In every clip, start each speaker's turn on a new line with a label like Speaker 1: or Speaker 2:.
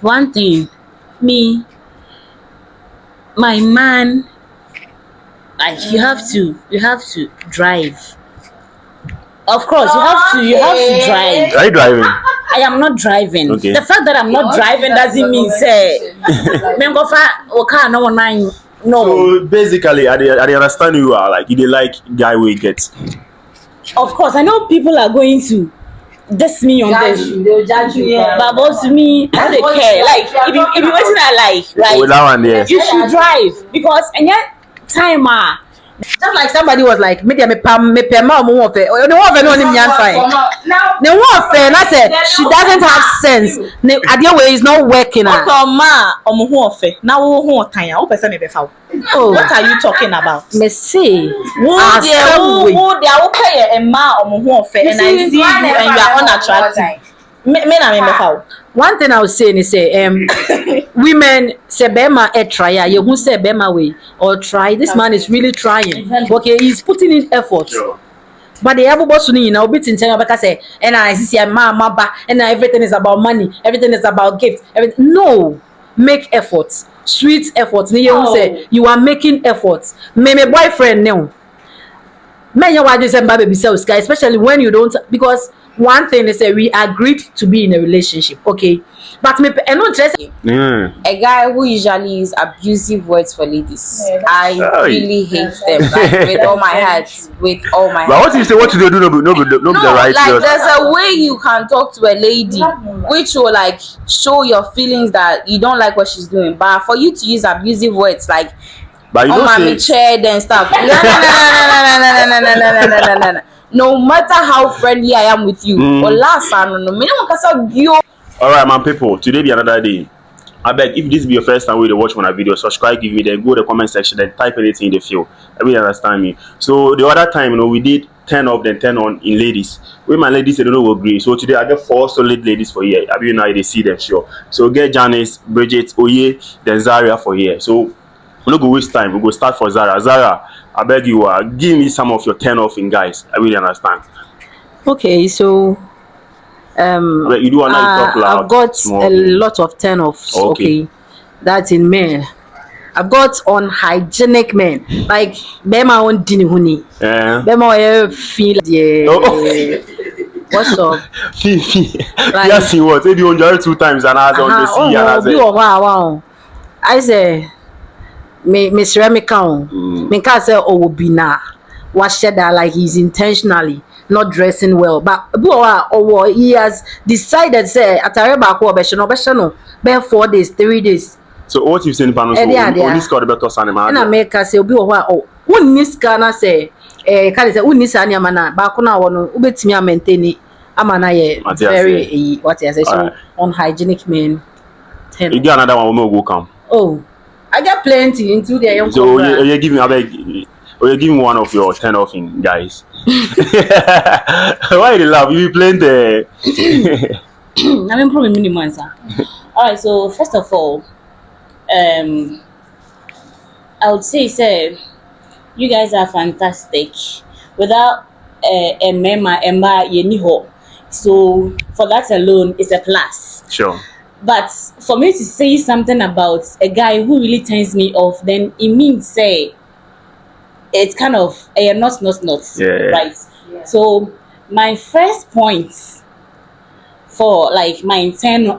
Speaker 1: One thing, me, my man, like you have to drive. Of course, you have to drive.
Speaker 2: Are you driving?
Speaker 1: I am not driving.
Speaker 2: Okay.
Speaker 1: The fact that I'm not driving doesn't mean say no.
Speaker 2: So basically, I understand you are like you dey like guy we get.
Speaker 1: Of course, I know people are going to diss me on this.
Speaker 3: They'll judge you.
Speaker 1: But about me, I don't care. Like if you wasn't I like, right?
Speaker 2: Oh, that one there.
Speaker 1: You should drive because and yet time
Speaker 3: Just like somebody was like, me pam me pema mo ofe. No ofe no nim nyansa. No ofe na said she doesn't have sense. The idea way is not working.
Speaker 1: Oh,
Speaker 4: What are you talking about?
Speaker 3: Me see.
Speaker 4: Who they are okay a man and I see you and you are unattractive. Me na me befa.
Speaker 3: One thing I was saying is say women say bema try you who say bema way or try this man is really trying. Okay, he's putting in effort.
Speaker 2: Sure.
Speaker 3: But the other boss you know bit in China because say and I see mama and everything is about money, everything is about gifts. Everything. No, make efforts. Sweet efforts. You say you are making efforts. Me boyfriend now. Men you want to say baby guy, especially when you don't because one thing is that we agreed to be in a relationship, okay? But me, I not just
Speaker 4: A guy who usually use abusive words for ladies. I really hate them, like with all my heart, with all my.
Speaker 2: But what if you say what do they do? No, be the right.
Speaker 4: Like there's a way you can talk to a lady, which will like show your feelings that you don't like what she's doing. But for you to use abusive words like
Speaker 2: But you
Speaker 4: on my
Speaker 2: don't say.
Speaker 4: chair and stuff. No. No matter how friendly I am with you, or last
Speaker 2: All right, man, people. Today be another day. I beg if this be your first time we watch my video, subscribe, give me, then go to the comment section, then type anything in the field. Everybody understand me. So the other time, we did 10 up, then 10 on in ladies. With my ladies, they don't know agree. So today I got 4 solid ladies for here. I mean, now they see them sure. So get Janice, Bridget, Oye, then Zaria for here. So we don't go waste time. We go start for Zara. Zara, I beg you, give me some of your 10 off in guys. I really understand.
Speaker 3: okay, so
Speaker 2: You do talk loud.
Speaker 3: I've got
Speaker 2: small.
Speaker 3: a lot of turn offs.
Speaker 2: Okay.
Speaker 3: Okay, that's in men. I've got unhygienic men like Bema on Dinihuni.
Speaker 2: Eh.
Speaker 3: Bema feel
Speaker 2: Oh.
Speaker 3: what's up? Like-
Speaker 2: Yes, he was. Maybe on 2 times and I was on the sea and I said.
Speaker 3: Wow. I say me ceramic me can say oh bina wash that like he's intentionally not dressing well but he has decided say atare ba ko obesho no be 4 days 3 days
Speaker 2: So what you've seen panel so only score the better animal.
Speaker 3: na make us say obi wo wonni ska na say can say wonni sa anya na ba ko na wo no ubetimi a maintain amana ye very what you say so unhygienic men 10.
Speaker 2: You get another one we go come.
Speaker 3: Oh, I got plenty into the young
Speaker 2: So you give me you give me one of your 10 off in guys. Why you laugh? You playing the
Speaker 1: I'm improving minimum, sir. Alright, so first of all, I would say you guys are fantastic. Without a member yeniho. So for that alone it's a plus.
Speaker 2: Sure.
Speaker 1: But for me to say something about a guy who really turns me off, then it means say it's kind of not
Speaker 2: Yeah.
Speaker 1: right. Yeah. So my first point for like my 10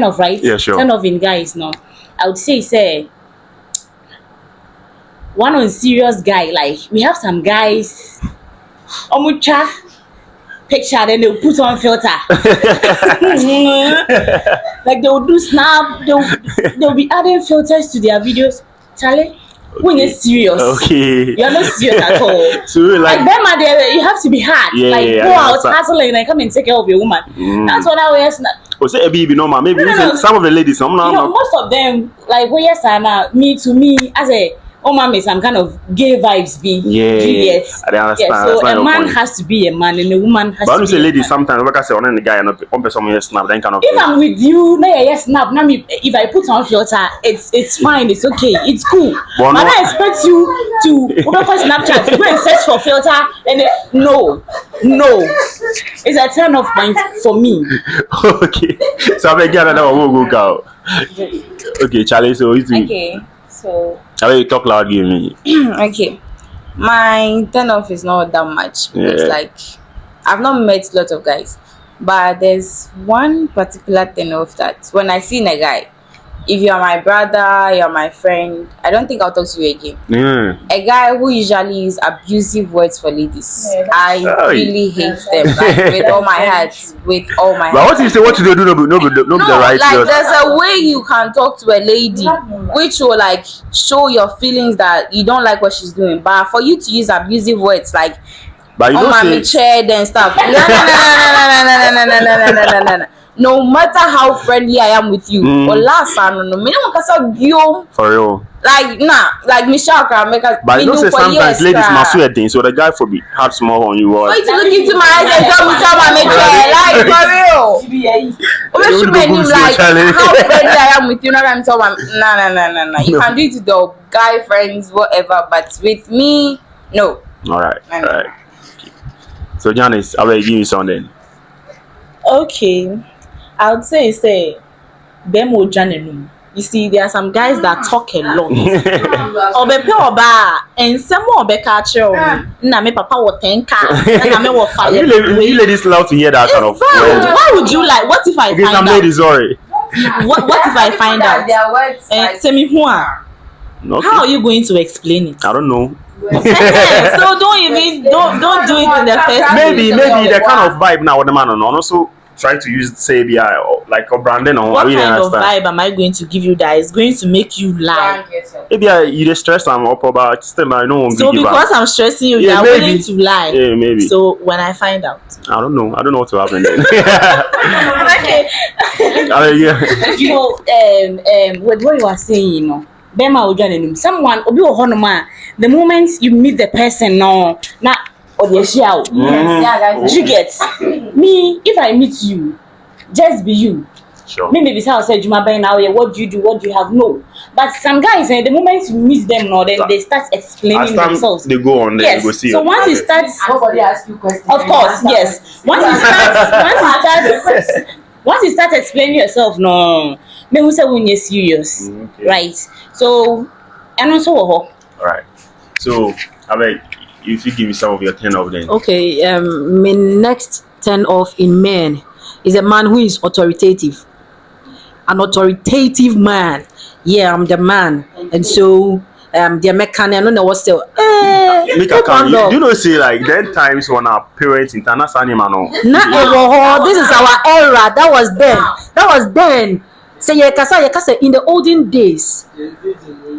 Speaker 1: of right,
Speaker 2: Yeah, sure.
Speaker 1: 10 of in guys now, I would say one on serious guy. Like we have some guys, omucha picture, then they'll put on filter. Like they'll do snap, they'll be adding filters to their videos. Charlie, when you're serious,
Speaker 2: Okay.
Speaker 1: you're not serious at all.
Speaker 2: So like
Speaker 1: them are there, you have to be hard.
Speaker 2: Yeah,
Speaker 1: like
Speaker 2: yeah,
Speaker 1: go
Speaker 2: I
Speaker 1: out,
Speaker 2: understand.
Speaker 1: hustle and like come and take care of your woman. That's what I was.
Speaker 2: oh say be normal. Maybe
Speaker 1: No.
Speaker 2: some of the ladies, some no.
Speaker 1: Most of them, like yes, to me as a man, some kind of gay vibes be Juliet.
Speaker 2: I understand.
Speaker 1: Yeah, so a man has to be a man and a woman has
Speaker 2: But
Speaker 1: to
Speaker 2: I
Speaker 1: be
Speaker 2: say
Speaker 1: a
Speaker 2: ladies
Speaker 1: man.
Speaker 2: sometimes like I say on the guy and one person here snap then kind of
Speaker 1: If I'm with you, no, yes, snap. Now, if I put on filter, it's fine, it's okay, it's cool.
Speaker 2: But
Speaker 1: But
Speaker 2: no-
Speaker 1: I expect you to open Snapchat, to go and search for filter, and no, it's a turn off point for me.
Speaker 2: Okay. So I beg you another one will go out. Okay, Charlie. So you think?
Speaker 4: Okay, so
Speaker 2: I mean, you talk loud, give me.
Speaker 4: okay, my turn off is not that much because
Speaker 2: Yeah.
Speaker 4: like I've not met a lot of guys, but there's one particular turn off that when I see in a guy, if you're my brother, you're my friend, I don't think I'll talk to you again.
Speaker 2: Yeah.
Speaker 4: A guy who usually use abusive words for ladies, I
Speaker 2: Oh,
Speaker 4: really hate them like, with all my heart, with all my
Speaker 2: But
Speaker 4: heart.
Speaker 2: what if you say what you do? No, the
Speaker 4: No,
Speaker 2: right.
Speaker 4: like
Speaker 2: Just,
Speaker 4: there's a way you can talk to a lady which will like show your feelings that you don't like what she's doing, but for you to use abusive words like
Speaker 2: but you
Speaker 4: on
Speaker 2: know,
Speaker 4: my
Speaker 2: say
Speaker 4: chair and stuff. No, no, no, no, no, no, no, no, no, no, no, no, no, no. No matter how friendly I am with you, or last I don't know, me no kasa bio.
Speaker 2: for real.
Speaker 4: Like nah, like Michelle can make us.
Speaker 2: But you know, say
Speaker 4: for
Speaker 2: sometimes
Speaker 4: years,
Speaker 2: ladies
Speaker 4: cra.
Speaker 2: must do a thing, so the guy for be have small on you.
Speaker 4: For
Speaker 2: Or
Speaker 4: you to look into my eyes and tell me someone make like for real. Obviously,
Speaker 2: You
Speaker 4: when
Speaker 2: go
Speaker 4: you
Speaker 2: see
Speaker 4: like
Speaker 2: Charlie.
Speaker 4: how friendly I am with you, not I'm someone. Nah. You can do it to the guy friends, whatever, but with me, no.
Speaker 2: all right,
Speaker 4: No,
Speaker 2: all
Speaker 4: no.
Speaker 2: right. So Janice, I will give you something.
Speaker 3: Okay, I would say them will join. You see, there are some guys that talk a lot. Obepe oba and some more be catch na me papa will think na me will fire.
Speaker 2: You ladies love to hear that kind of.
Speaker 3: Why would you like? What if I
Speaker 2: Okay, some
Speaker 3: find out?
Speaker 2: ladies, sorry.
Speaker 3: What if I find out?
Speaker 4: Their words,
Speaker 3: Tell me who are.
Speaker 2: Okay.
Speaker 3: How are you going to explain it?
Speaker 2: I don't know.
Speaker 3: So don't do it in the first
Speaker 2: Maybe
Speaker 3: place.
Speaker 2: the kind of vibe now. What the man on also try to use say like a branding or
Speaker 3: What
Speaker 2: I really
Speaker 3: kind of
Speaker 2: understand.
Speaker 3: vibe am I going to give you that is going to make you lie?
Speaker 2: Maybe you just stress I'm up about still I don't want
Speaker 3: So
Speaker 2: to give
Speaker 3: because
Speaker 2: up.
Speaker 3: I'm stressing you, you
Speaker 2: Yeah,
Speaker 3: are
Speaker 2: maybe.
Speaker 3: willing to lie.
Speaker 2: Yeah, maybe.
Speaker 3: So when I find out.
Speaker 2: I don't know what will happen then.
Speaker 3: Okay.
Speaker 2: Yeah.
Speaker 1: You know, with what you are saying, you know, Bema will join him. Someone, Obi Ohonoma, the moment you meet the person, no, na or the show.
Speaker 2: Mm.
Speaker 1: You get me, if I meet you, just be you.
Speaker 2: Sure.
Speaker 1: Maybe this house said Juma by now, yeah, what do you do? What do you have? No. But some guys, the moment you meet them, no, then they start explaining
Speaker 2: As time
Speaker 1: themselves.
Speaker 2: they go on, then
Speaker 1: Yes.
Speaker 2: you go see.
Speaker 1: So once you start,
Speaker 5: Nobody asks you questions.
Speaker 1: of course, yes. Once you start explaining yourself, no, me who say when you're serious,
Speaker 2: Okay.
Speaker 1: right? So, and also,
Speaker 2: All right. So I beg if you give me some of your 10 of them.
Speaker 3: Okay, my next turn off in men is a man who is authoritative. An authoritative man. Yeah, I'm the man. And so the mechanic, I don't know what's still.
Speaker 2: Make a count. You know, say like then times when our parents international animal.
Speaker 3: This is our era. That was then. Say Yakasa in the olden days.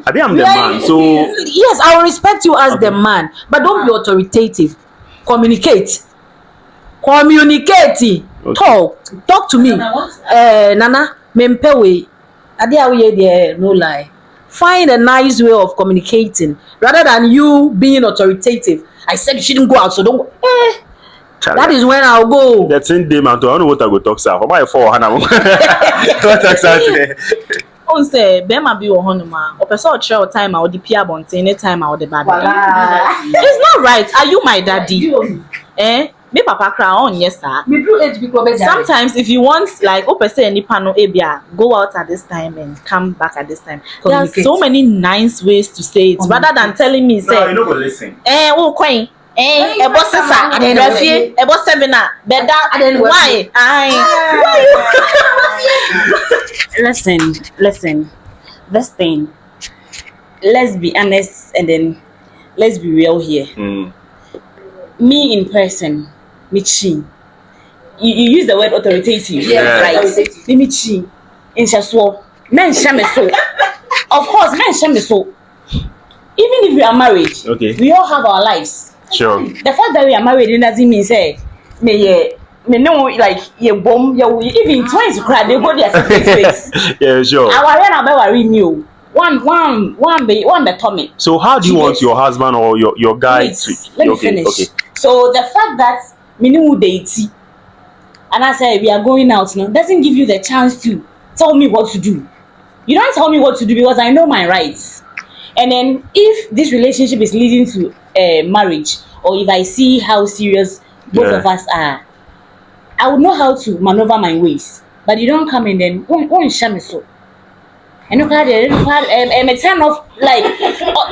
Speaker 2: I think I'm the man. So
Speaker 3: Yes, I will respect you as the man, but don't be authoritative. Communicate.
Speaker 2: Okay.
Speaker 3: Talk to me. Nana, mempewe. Ade awe there, no lie. Find a nice way of communicating rather than you being authoritative. I said you shouldn't go out, so don't go. That is when I'll go.
Speaker 2: that same day, man. I don't know what I go talk sir. Why for Hannah? What talk sir?
Speaker 3: On say, Bema be or honoma, or person or time out the Pia Bonte, any time out the baby. It's not right. Are you my daddy? Me papa cry on yes sir.
Speaker 5: Me do age because
Speaker 3: Sometimes if you want like say any panel abia, go out at this time and come back at this time. There are so many nice ways to say it rather than telling me say
Speaker 2: You know go listen.
Speaker 3: oh coin ebo sisa refie ebo sevena beda why
Speaker 1: listen, this thing, let's be honest and then let's be real here. Me in person, Michi. You use the word authoritative,
Speaker 2: Yeah.
Speaker 1: right? Michi. In Shaswo. Men shame so. Of course, men shame so. Even if we are married,
Speaker 2: Okay.
Speaker 1: we all have our lives.
Speaker 2: Sure.
Speaker 1: The fact that we are married doesn't mean say me no like you bomb even twice you cry they go their separate ways.
Speaker 2: Yeah, sure.
Speaker 1: Our na be worry me o. One be Tommy.
Speaker 2: So how do you want your husband or your guy
Speaker 1: Wait,
Speaker 2: to
Speaker 1: let me
Speaker 2: okay,
Speaker 1: finish.
Speaker 2: okay.
Speaker 1: So the fact that minimum deity and I say we are going out now doesn't give you the chance to tell me what to do. You don't tell me what to do because I know my rights. And then if this relationship is leading to marriage or if I see how serious both of us are, I would know how to maneuver my ways. But you don't come and then won't shame me so. And you can't a turn of like.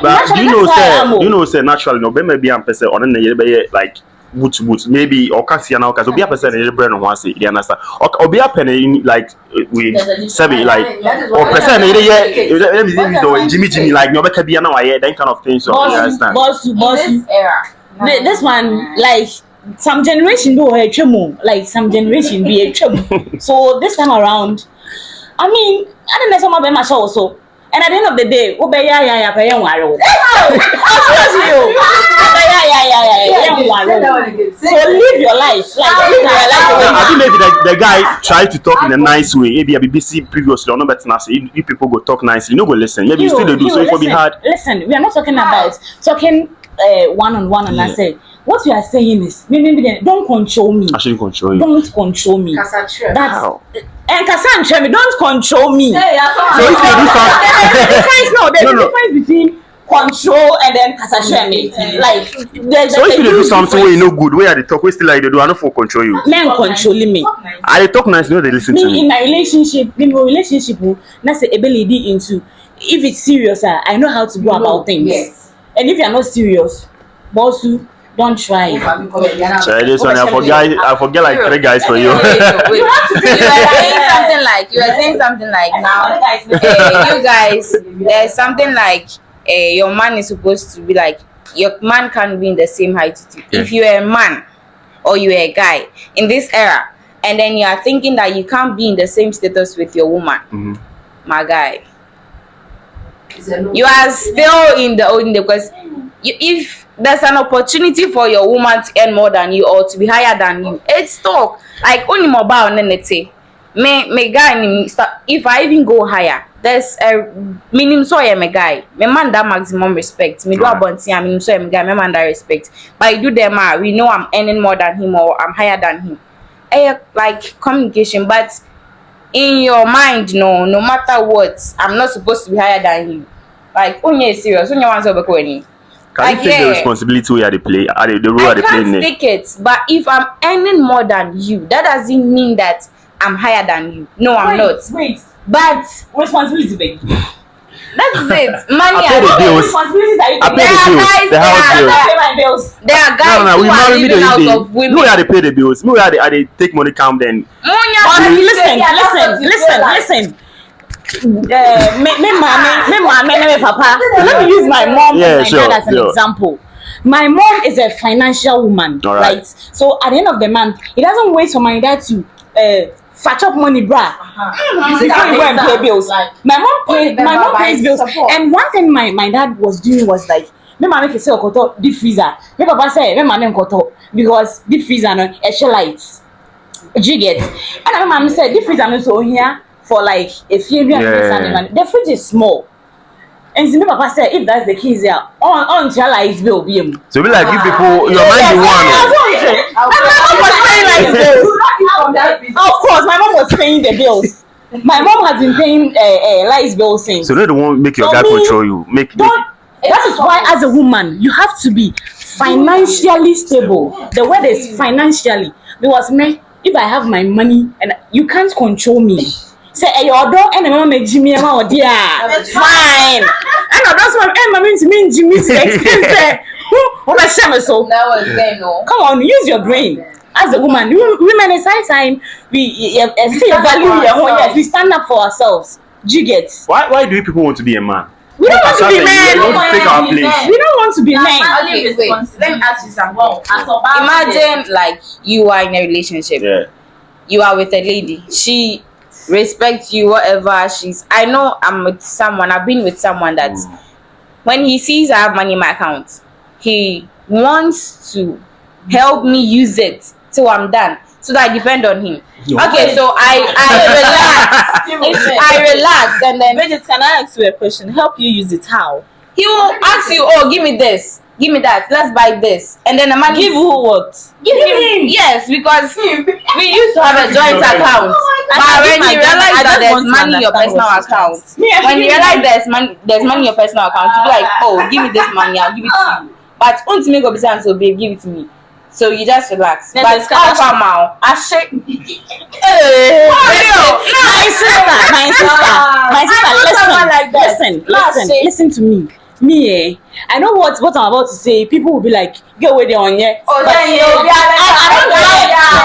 Speaker 2: But you know, say naturally, no, maybe I'm person on the like boot to boot, maybe or can see now because be a person in the brain on one say, you understand? Or be a penny like with seven like or person in the Jimmy like no better be now that kind of thing. So you understand?
Speaker 1: Boss. This one like. Some generation do a chemo, like some generation be a chemo. So this time around, I mean, I don't know some of them are also. And at the end of the day, so live your life.
Speaker 2: I think maybe the guy tried to talk in a nice way. Maybe a BBC previously, or no better now. If people go talk nicely, you know, go listen. Maybe you still do. So it will be hard.
Speaker 1: Listen, we are not talking about talking one-on-one, and I say. What you are saying is, maybe don't control me.
Speaker 2: I shouldn't control you.
Speaker 1: Don't control me. That's and Cassandra, don't control me.
Speaker 2: So if you do something,
Speaker 1: there's a difference between control and then Cassandra. Like,
Speaker 2: so if you do something where you know good, where they talk, we still like they do, I don't for control you.
Speaker 1: Men controlling me.
Speaker 2: I talk nice, you know they listen to me.
Speaker 1: In my relationship, that's the ability into. If it's serious, I know how to go about things. Yes. And if you are not serious, boss you. Don't try.
Speaker 2: Sorry, this one I forget like 3 guys for you.
Speaker 4: You were saying something like now, you guys, there's something like your man is supposed to be like your man can't be in the same height as you. If you're a man or you're a guy in this era, and then you are thinking that you can't be in the same status with your woman, my guy, you are still in the old because if there's an opportunity for your woman to earn more than you or to be higher than you, it's talk like only mobile nenete. Me guy if I even go higher, there's a minimum so I am a guy. Me man that maximum respect. Me do a bounty I mean so I am a guy, me man that respect. But I do them we know I'm earning more than him or I'm higher than him. Like communication, but in your mind, no matter what, I'm not supposed to be higher than you. Like only serious, only one so any.
Speaker 2: Can you take the responsibility where they play? The role they play?
Speaker 4: I can't take it, but if I'm earning more than you, that doesn't mean that I'm higher than you. No, I'm not.
Speaker 1: Wait.
Speaker 4: But
Speaker 1: responsibility, babe.
Speaker 4: That's it. Money.
Speaker 2: I pay the bills. I
Speaker 4: pay the bills. There are guys
Speaker 2: who
Speaker 4: are living out of women.
Speaker 2: No, they pay the bills. No, they take money come then.
Speaker 1: Listen. Papa. Let me use my mom and my dad as an example. My mom is a financial woman, right? So at the end of the month, it doesn't wait for my dad to fetch up money, bruh. Before you go and pay bills. My mom pays bills. And one thing my dad was doing was like, me mama make say okoto deep freezer. Me papa say me mama okoto because deep freezer no e lights. Do you get? And my mama said deep freezer no so here for like a few years. The fridge is small. And my papa said if that's the case, on lights bill be him.
Speaker 2: So be like you people, your mind you want.
Speaker 1: Of course, my mom was paying the bills. My mom has been paying lights bill since.
Speaker 2: So they don't want make your guy control you.
Speaker 1: That is why, as a woman, you have to be financially stable. The word is financially, because if I have my money and you can't control me. Say your dog and mama make Jimmy or dear. Fine. And that's what I'm mean to mean Jimmy to expensive. So come on, use your brain. As a woman, women is high time we see a value. We stand up for ourselves. Do you get?
Speaker 2: Why do people want to be a man?
Speaker 1: We don't want to be men.
Speaker 2: We want to take our place.
Speaker 1: We don't want to be men.
Speaker 4: Let me ask you something. Imagine like you are in a relationship.
Speaker 2: Yeah.
Speaker 4: You are with a lady. She respects you, whatever I know I'm with someone, I've been with someone that when he sees I have money in my account, he wants to help me use it till I'm done. So that I depend on him. Okay, so I relax. I relax and then
Speaker 5: Bridget, can I ask you a question? Help you use it how?
Speaker 4: he will ask you, oh, give me this, give me that, let's buy this. And then the man
Speaker 5: Give who what?
Speaker 4: Give him. Yes, because we used to have a joint account. But when you realize that there's money in your personal account, when you realize there's money in your personal account, you be like, oh, give me this money, I'll give it to you. But only make up sense, so babe, give it to me. So you just relax.
Speaker 5: Then
Speaker 4: but
Speaker 5: how
Speaker 4: far now?
Speaker 1: My sister, listen. listen to me. I know what I'm about to say. People will be like, "Get away there on here."
Speaker 4: Oh,
Speaker 1: But
Speaker 4: then you'll be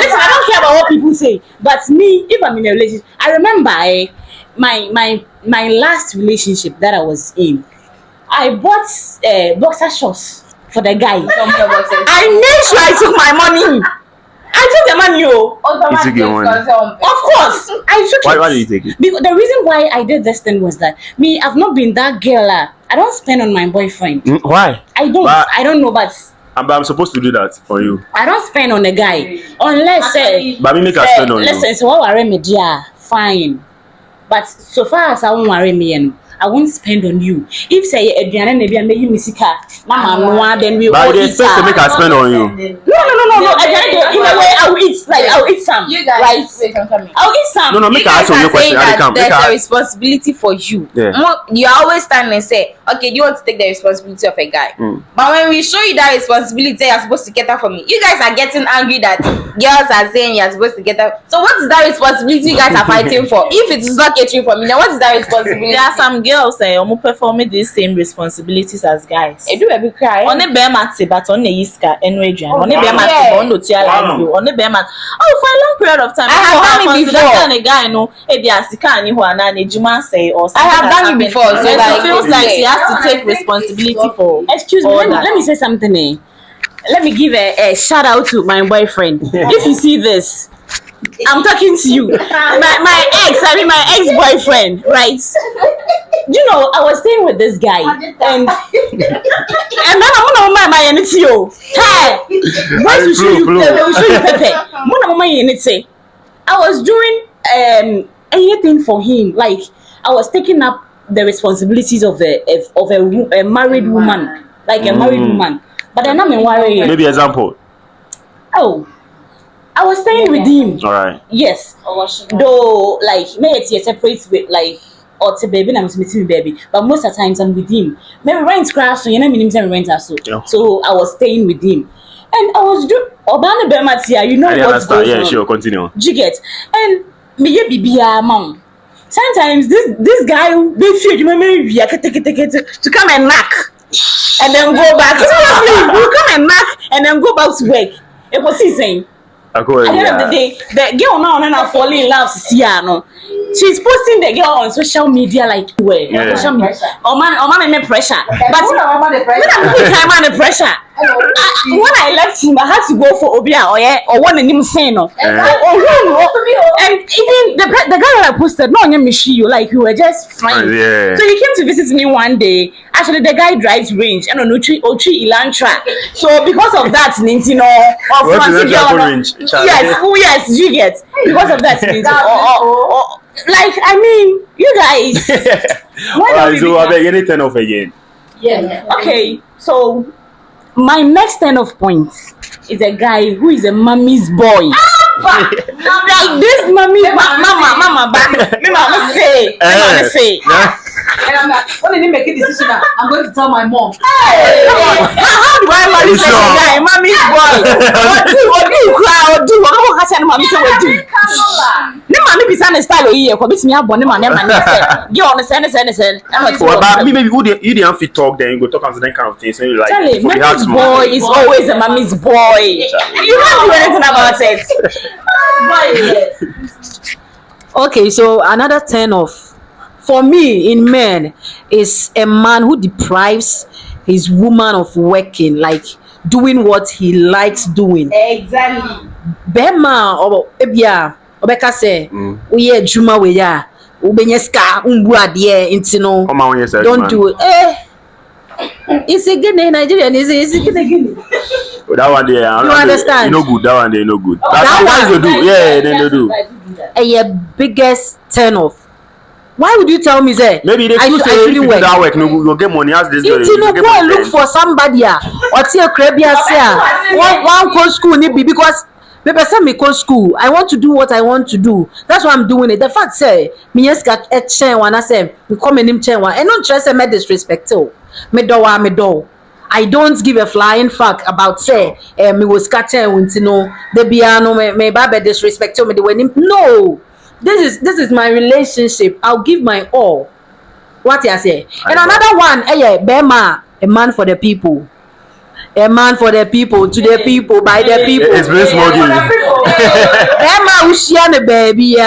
Speaker 1: listen, I don't care about what people say. But me, if I'm in a relationship, I remember my last relationship that I was in. I bought boxer shorts for the guy. I made sure I took my money. I took the money,
Speaker 2: You took your money.
Speaker 1: Of course, I took it.
Speaker 2: Why did you take it?
Speaker 1: Because the reason why I did this thing was that I've not been that girl. I don't spend on my boyfriend.
Speaker 2: Why?
Speaker 1: I don't.
Speaker 2: But-
Speaker 1: I don't know, but
Speaker 2: I'm supposed to do that for you.
Speaker 1: I don't spend on a guy unless.
Speaker 2: But me make a spend on you.
Speaker 1: Listen, so what worry me, dear? Fine. But so far as I won't worry me, I won't spend on you. If say Adriana maybe I make you misika, mama, then we
Speaker 2: But
Speaker 1: all
Speaker 2: they
Speaker 1: eat.
Speaker 2: expect to make a spend on you.
Speaker 1: No. Adriana, in a way, I will eat. Like I will eat some.
Speaker 4: You guys,
Speaker 1: right?
Speaker 4: wait, I'm coming.
Speaker 1: I'll eat some.
Speaker 2: No, make
Speaker 4: You
Speaker 2: her
Speaker 4: guys
Speaker 2: answer your
Speaker 4: are saying
Speaker 2: question. I
Speaker 4: that
Speaker 2: come. Make
Speaker 4: there's a
Speaker 2: her.
Speaker 4: responsibility for you.
Speaker 2: Yeah.
Speaker 4: You always stand and say, okay, do you want to take the responsibility of a guy? But when we show you that responsibility, you're supposed to get up for me. You guys are getting angry that girls are saying you're supposed to get up. So what is that responsibility you guys are fighting for? If it is not catering for me, then what is that responsibility?
Speaker 5: There are some girls who performing these same responsibilities as guys.
Speaker 4: I do every cry.
Speaker 5: On the bear mat, but on the iska and Adrian. On the
Speaker 4: yeah.
Speaker 5: bear mat, on the tia life view. On the bear mat. Oh, for a long period of time.
Speaker 4: I have done it before.
Speaker 5: And a guy no, the asika and you and a juma say or
Speaker 4: I have done it before. So
Speaker 5: So
Speaker 4: like,
Speaker 5: it feels like she has to take responsibility for.
Speaker 1: Excuse me,
Speaker 5: all
Speaker 1: let
Speaker 5: that.
Speaker 1: me say something. Let me give a shout out to my boyfriend. If you see this, I'm talking to you. My ex-boyfriend, right? You know, I was staying with this guy, and then I'm gonna my NTO. Hey, boys will show you,
Speaker 2: Flow.
Speaker 1: they will show you Pepe. I was doing anything for him. Like I was taking up the responsibilities of a married woman, like a married woman. But then I'm a warrior.
Speaker 2: Maybe example.
Speaker 1: Oh, I was staying with him.
Speaker 2: All right.
Speaker 1: Yes. Though, like, may it separate with like, or to baby, I'm meeting baby. But most of the times I'm with him. Maybe rent crash, so you know, me rent also.
Speaker 2: Yeah.
Speaker 1: So I was staying with him, and I was doing Obana Bematia. You know
Speaker 2: I
Speaker 1: what
Speaker 2: understand.
Speaker 1: goes
Speaker 2: Yeah,
Speaker 1: on.
Speaker 2: sure. Continue.
Speaker 1: Do you get? And me bibia mom. Sometimes this guy they feel you maybe to come and knock and then go back. Seriously, will come and knock and then go back to work. It was saying. At the end of the day, the girl now and I fall in love. She's posting the girl on social media like
Speaker 2: Yeah.
Speaker 1: social media. Oh man, me pressure. But when I'm under pressure, when I left him, I had to go for Obia or one and him saying no. And even the guy that I posted, no, I'm you like we were just friends.
Speaker 2: Yeah.
Speaker 1: So he came to visit me one day. Actually, the guy drives range and on Ochi Ilantra. So because of that, you know, of
Speaker 2: What is that
Speaker 1: girl,
Speaker 2: range?
Speaker 1: yes, you get because of that. Like I mean, you guys. Why don't we
Speaker 2: So I
Speaker 1: become-
Speaker 2: beg any turn off again.
Speaker 1: Okay, so my next turn of points is a guy who is a mommy's boy. Like this mommy, mama, back. Me mama say.
Speaker 3: And I'm like, when they make a decision, I'm going to tell my mom.
Speaker 1: How do I marry such a guy? Mommy's boy. What do you cry or do? What do you say? Mommy say what do? Ne mommy be saying style here. Ko bitimi abon ne mommy say. You understand?
Speaker 2: Well, but maybe you didn't fit talk, then you go talk about that kind of things. So you like,
Speaker 1: Charlie,
Speaker 2: for the house
Speaker 1: mommy's boy is always a mommy's boy. You don't do anything about it.
Speaker 3: Okay, so another turn off for me in men is a man who deprives his woman of working, like doing what he likes doing.
Speaker 4: Exactly.
Speaker 3: Bema or ebia obeka say we ye juma we ya ubenye ska umbu adie intino.
Speaker 2: Come on, yes,
Speaker 3: Don't
Speaker 2: man.
Speaker 3: do it. It's again in Nigeria. It's again.
Speaker 2: That one there,
Speaker 3: You understand?
Speaker 2: You know good. That one there, no good.
Speaker 3: that
Speaker 2: That's
Speaker 3: one.
Speaker 2: they do. Yeah, then they do.
Speaker 3: A biggest turn off. Why would you tell me that?
Speaker 2: Maybe they
Speaker 3: I
Speaker 2: feel
Speaker 3: should-
Speaker 2: say
Speaker 3: I
Speaker 2: if
Speaker 3: shouldn't
Speaker 2: you do
Speaker 3: work.
Speaker 2: that work, no, you'll get money. As this girl,
Speaker 3: You know, go and look for somebody or see a crabia say one go school ni be because maybe say me go school. I want to do what I want to do. That's why I'm doing it. The fact say me yes got a chain one I say me come in him chain one and not just say me disrespect me do. I don't give a flying fuck about say me was catching with no the piano me baba disrespect me the way no. This is my relationship. I'll give my all. What you say? And another one, Bema, a man for the people. A man for the people, to the people, by the people.
Speaker 2: It's very small.
Speaker 3: Bema Ushiane baby.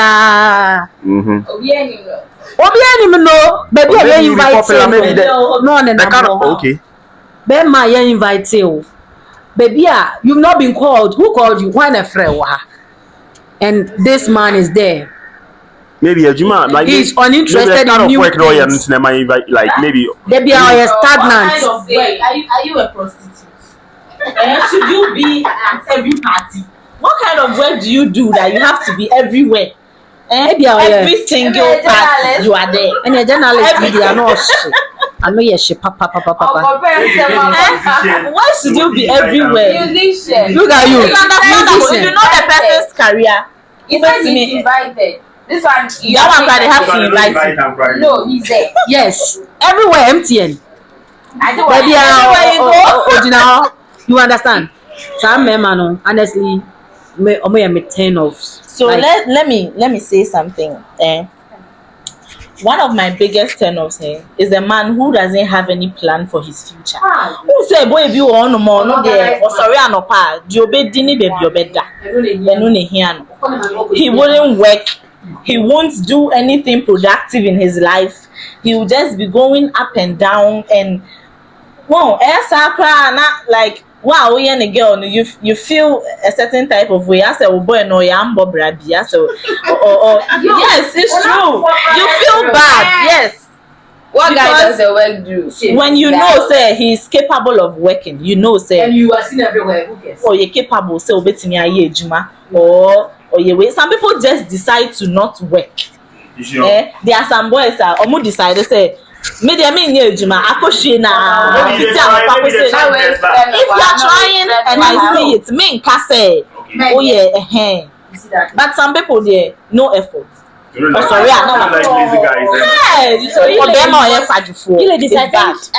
Speaker 3: Obiani no, baby, I invite you. No,
Speaker 2: okay.
Speaker 3: Bema, I invite you. Baby, you've not been called. Who called you? One a friend. And this man is there.
Speaker 2: Maybe a Juma, like
Speaker 3: he's uninterested in new things.
Speaker 2: Like maybe
Speaker 3: they are stagnant.
Speaker 5: What kind of work? Are you a prostitute? Should you be at every party? What kind of work do you do that you have to be everywhere? Every single party you are there.
Speaker 3: And a journalist, they are not. I know you're papa.
Speaker 5: Why should you be everywhere?
Speaker 4: Musician.
Speaker 3: Look at you.
Speaker 5: If you know the person's career,
Speaker 4: he's invited. This one,
Speaker 5: that one can have to invite you.
Speaker 4: No, he's there.
Speaker 3: Yes, everywhere MTN.
Speaker 4: Baby,
Speaker 3: original. You understand? Some men, honestly, me 10 of.
Speaker 5: So like, let me say something. One of my biggest turn-offs is a man who doesn't have any plan for his future. Who say, boy, if you want no more, no there, or sorry, no pa, you obey dini baby, you better. He wouldn't work. He won't do anything productive in his life. He will just be going up and down and wow, not like wow, we and a girl, you feel a certain type of way. I say, oh boy, no, I'm Bob Rabbi. So, yes, it's true. You feel bad, yes.
Speaker 4: What guy does the work do?
Speaker 5: When you know, say he's capable of working, you know, say,
Speaker 3: and you are seen everywhere. Who cares?
Speaker 5: Or you're capable, say, or you wait. Some people just decide to not work. There are some boys that almost decide to say, maybe I mean, if you are trying and I see it, me can say, oh yeah, but some people there no effort. Oh sorry, I'm not like lazy guys. Yes, so for them
Speaker 1: I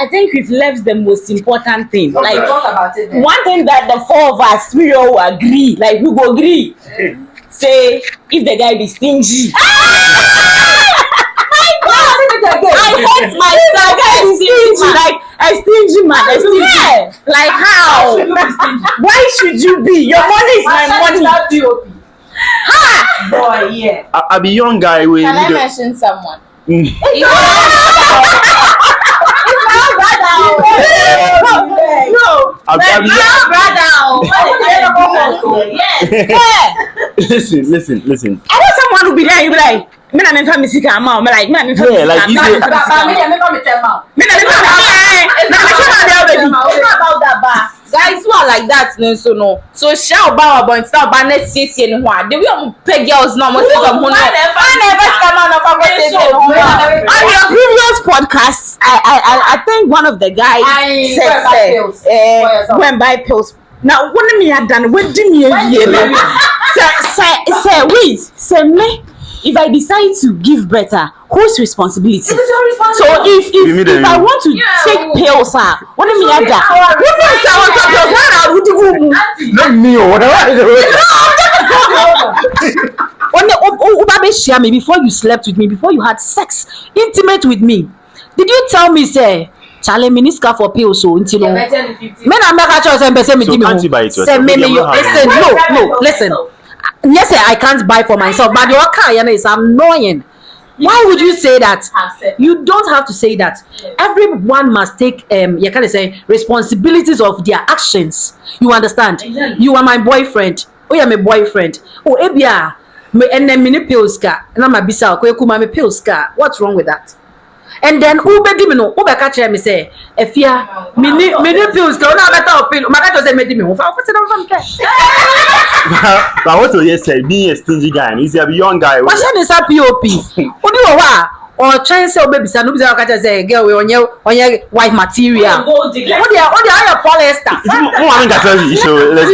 Speaker 1: think we've left the most important thing.
Speaker 3: Like talk about it.
Speaker 1: One thing that the four of us we all agree, like we go agree. Say if the guy be stingy. My God! I hate myself. Like a stingy man. A stingy. Like how? Why should you be? Your money is my money.
Speaker 3: Boy, yeah.
Speaker 2: I be young guy.
Speaker 4: Can I mention someone?
Speaker 5: Yes.
Speaker 2: Listen.
Speaker 1: I want someone who be there. You be like, me na me family sick am out. Me like me family.
Speaker 2: Yeah, like you say.
Speaker 3: Me na me family tell am.
Speaker 1: Me na me family. Na me family already.
Speaker 4: It's not about that, but guys who are like that, no. So shall bow about start by next year and one. They will pay girls now. Most of them, I never come out of
Speaker 1: On your previous podcast, I think one of the guys said go and buy pills. Now, what me had done? What did me say me? If I decide to give better, whose responsibility?
Speaker 3: It is your responsibility.
Speaker 1: So if I want to take pills, what do you mean that?
Speaker 2: Not me or whatever.
Speaker 3: Share me before you slept with me, before you had sex, intimate with me. Did you tell me, say, Charlie Miniska for pills so until men I make a choice and person me
Speaker 2: So can't you buy it yourself?
Speaker 3: listen, no, listen. Yes, I can't buy for myself, but your car is annoying. Why would you say that? You don't have to say that. Everyone must take you can say responsibilities of their actions. You understand? You are my boyfriend. Oh, you're my boyfriend. Oh, Ebia, me and then mini pills ka. And I'm a bisa. Me pills ka. What's wrong with that? And then Ube catch me say, if you mini pills ka, una better pill. Maka say me
Speaker 2: But what you say, being a stingy guy, he's a young guy.
Speaker 3: What's that? Is a POP? Who do you or try and say baby son, no be say girl we on your wife material. What they are polyester.
Speaker 2: So let's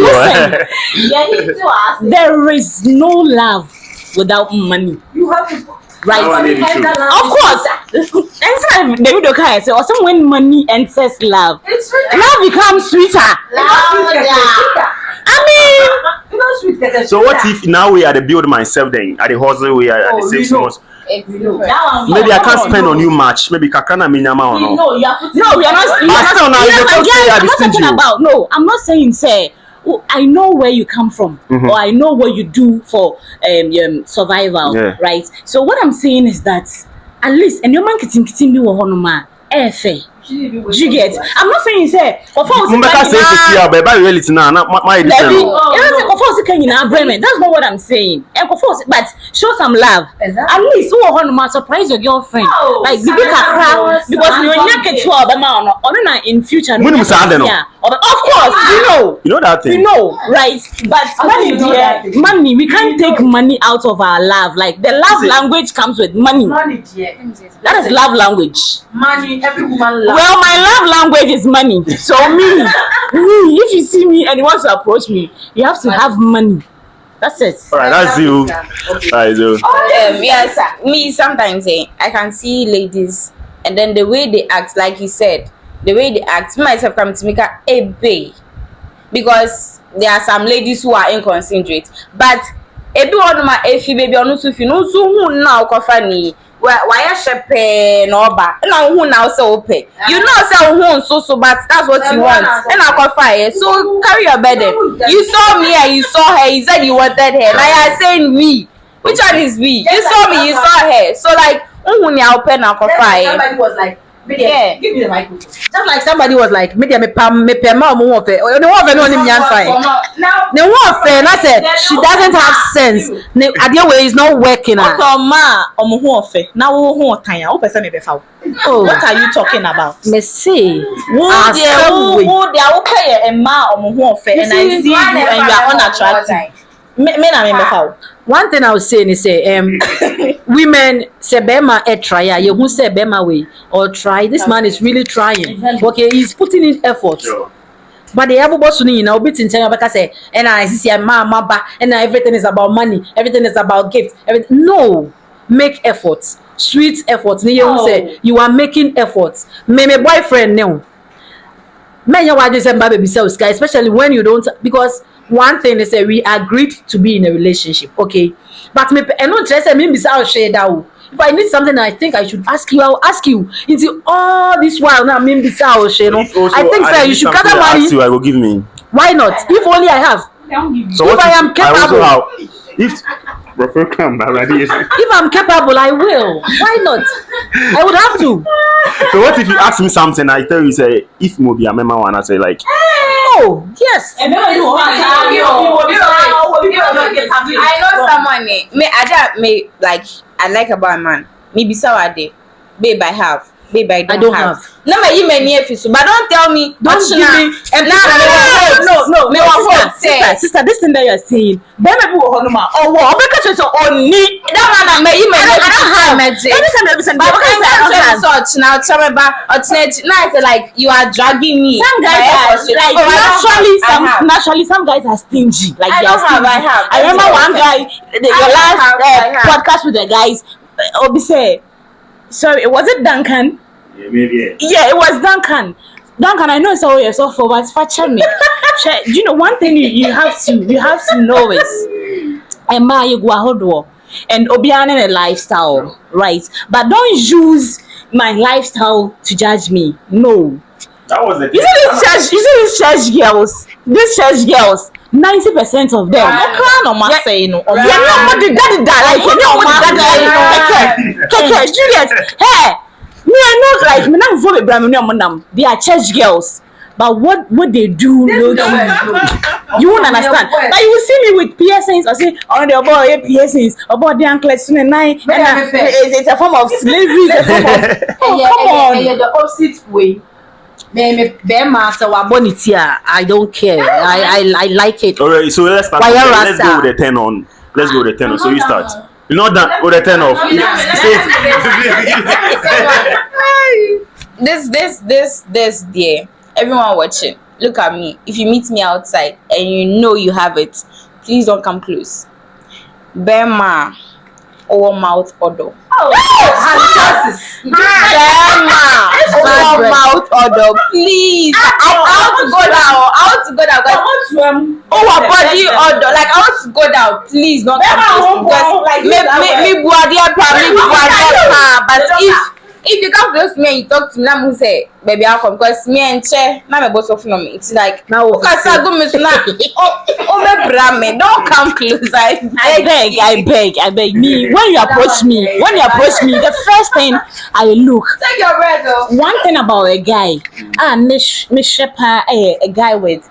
Speaker 2: go.
Speaker 1: There is no love without money.
Speaker 3: You have to
Speaker 1: right. Of course. And the video can say, also when money enters love, love becomes sweeter. I mean,
Speaker 2: so what if now we are the build myself then at the hustle we are at the 6 months?
Speaker 4: It's
Speaker 5: That one.
Speaker 2: Maybe I can't spend on you much. Maybe kakana minyama or no.
Speaker 5: No, you are putting.
Speaker 1: No, we are not. We
Speaker 2: But
Speaker 1: are not.
Speaker 2: still now,
Speaker 1: we
Speaker 2: you
Speaker 1: are-
Speaker 2: don't say
Speaker 1: yeah,
Speaker 2: I
Speaker 1: I'm not
Speaker 2: distinct
Speaker 1: talking
Speaker 2: you.
Speaker 1: about. No, I'm not saying say. Oh, I know where you come from, or I know what you do for survival,
Speaker 2: Yeah.
Speaker 1: right? So what I'm saying is that at least, and your man kitim be wahonoma, fair. Do you get? I'm not saying say, of course,
Speaker 2: Mbeka say this but by reality now, my
Speaker 1: Levi,
Speaker 2: different.
Speaker 1: that's not what I'm saying. But show some love.
Speaker 3: Exactly.
Speaker 1: At least who are surprise your girlfriend.
Speaker 5: No,
Speaker 1: Like because you're not to amount or in future.
Speaker 2: When you say I don't know.
Speaker 1: Yeah, of course, we know.
Speaker 2: You know that
Speaker 1: We
Speaker 2: thing.
Speaker 1: know, right? But money,
Speaker 3: you know that thing.
Speaker 1: money, we can't take money out of our love. Like the love language comes with money.
Speaker 3: Money, dear.
Speaker 1: That is love language.
Speaker 3: Money, every woman loves.
Speaker 1: Well, my love language is money. So me, if you see me and you want to approach me, you have to have money. That's it.
Speaker 2: Alright, that's you. Alright, so
Speaker 4: yes, me sometimes I can see ladies and then the way they act, like you said, the way they act, me myself come to make a babe, because there are some ladies who are inconsiderate, but ebi one ma efi baby onu so fi no so hu na okofa ni why shepe no ba na hu na so ope, you know say hu so but that's what you want and okofa so carry your burden. You saw me and you saw her, you said you wanted her, now you are saying me, which one is we? You saw me, you saw her, so like hu ni ope na okofa.
Speaker 3: Somebody was like,
Speaker 4: Yeah.
Speaker 3: give me the microphone. Just like somebody was like, me pam me ma mo wo fe. No wo fe no ni nyan fine.
Speaker 4: Now
Speaker 3: Ne wo fe na said she doesn't have sense. Ne adie way is not working.
Speaker 5: Ma, omo hu ofe. Na wo hu otan ya. Wo pese me befa wo.
Speaker 3: Oh,
Speaker 5: What are you talking about?
Speaker 3: me see.
Speaker 5: Wo there wo pay a ma omo hu ofe and I see you and you are unattractive. Me na me befa wo.
Speaker 3: One thing I was saying is say women say bema try you who say bema way or try, this man is really trying. Okay, he's putting in effort.
Speaker 2: Sure.
Speaker 3: But the able boss you know bit in China say and I see mama and everything is about money, everything is about gifts, everything. No, make efforts, sweet efforts. You say you are making efforts. Me boyfriend no. Men you want say baby self guy, especially when you don't, because one thing is say we agreed to be in a relationship, okay? But me and not just say me be share that. If I need something I think I should ask you, I will ask you. Into all this while now me be share no. I think sir you should gather money.
Speaker 2: I will give me.
Speaker 3: Why not? If only I have.
Speaker 2: So
Speaker 3: If I am capable.
Speaker 2: If
Speaker 3: If I'm capable, I will. Why not? I would have to.
Speaker 2: So what if you ask me something, I tell you say if mo be a member one, I say like
Speaker 3: Oh, yes.
Speaker 4: I know someone me like I like about a man. Me be sawade. Babe I have. Babe I don't have. No me you many efisu, but don't tell me.
Speaker 3: Don't give me
Speaker 1: No.
Speaker 4: Me want say.
Speaker 1: Sister, this thing that you're saying, baby,
Speaker 4: That man me you many efisu. Such now now like you are dragging me.
Speaker 1: Some guys are like naturally some guys are stingy. Like
Speaker 4: I
Speaker 1: they are
Speaker 4: don't have,
Speaker 1: stingy.
Speaker 4: I have.
Speaker 1: I remember one guy, your last
Speaker 4: I have.
Speaker 1: podcast with the guys, Obi say, sorry, was it Duncan?
Speaker 2: yeah, maybe.
Speaker 1: Yeah, it was Duncan. Duncan, I know it's all yourself for, but for me. You know, one thing you have to know is Emma you go ahead and Obiane a lifestyle, right? But don't use my lifestyle to judge me. No.
Speaker 2: That was the
Speaker 1: You see these church girls. These church girls, 90% of them. Juliet, hey, me I know like me not for Brahmin. They are church girls. But what they do, no, you won't understand. Like you will see me with piercings, or say, oh, the boy piercings, about the anklets in the night. It's a form of slavery. It's a form of, come on.
Speaker 3: The opposite way. I don't care. I like it.
Speaker 2: Alright, so let's start. Let's go with the 10 on. Let's go with the 10 on. So you start. You're not done with the 10 off.
Speaker 4: This dear. Everyone watching, look at me. If you meet me outside and you know you have it, please don't come close. Bema or mouth odor. Bema small mouth odor, please. I want to go down. I want to go down. Our body odor. Like I want to go down. Please, not come close to me. Because me but if you come close to me and you talk to me, I'm gonna say, baby, I'll come because me and Che, now my boss of me. It's like now because I go miss now. Oh, me, don't come close.
Speaker 1: I beg. Me when you approach me, the first thing I look.
Speaker 4: Take your bread though.
Speaker 1: One thing about a guy, Miss Shepherd, a guy with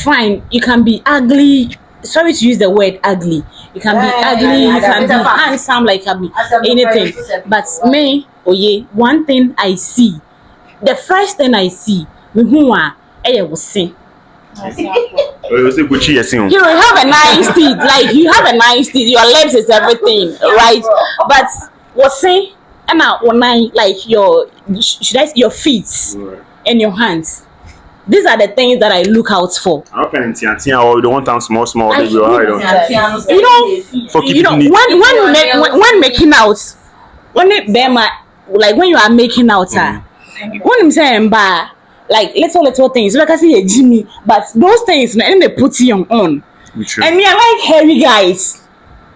Speaker 1: fine. You can be ugly. Sorry to use the word ugly. You can be ugly. You can be handsome, like anything. But me, one thing I see, the first thing I see, you have a nice teeth, like you have a nice teeth. Your lips is everything, right? But what's saying, and now when I like your feet and your hands. These are the things that I look out for.
Speaker 2: Or you don't want them small.
Speaker 1: When making out, when you are making out, when I'm saying like little things, like I say a Jimmy, but those things, and they put you on. And me, I like hairy guys.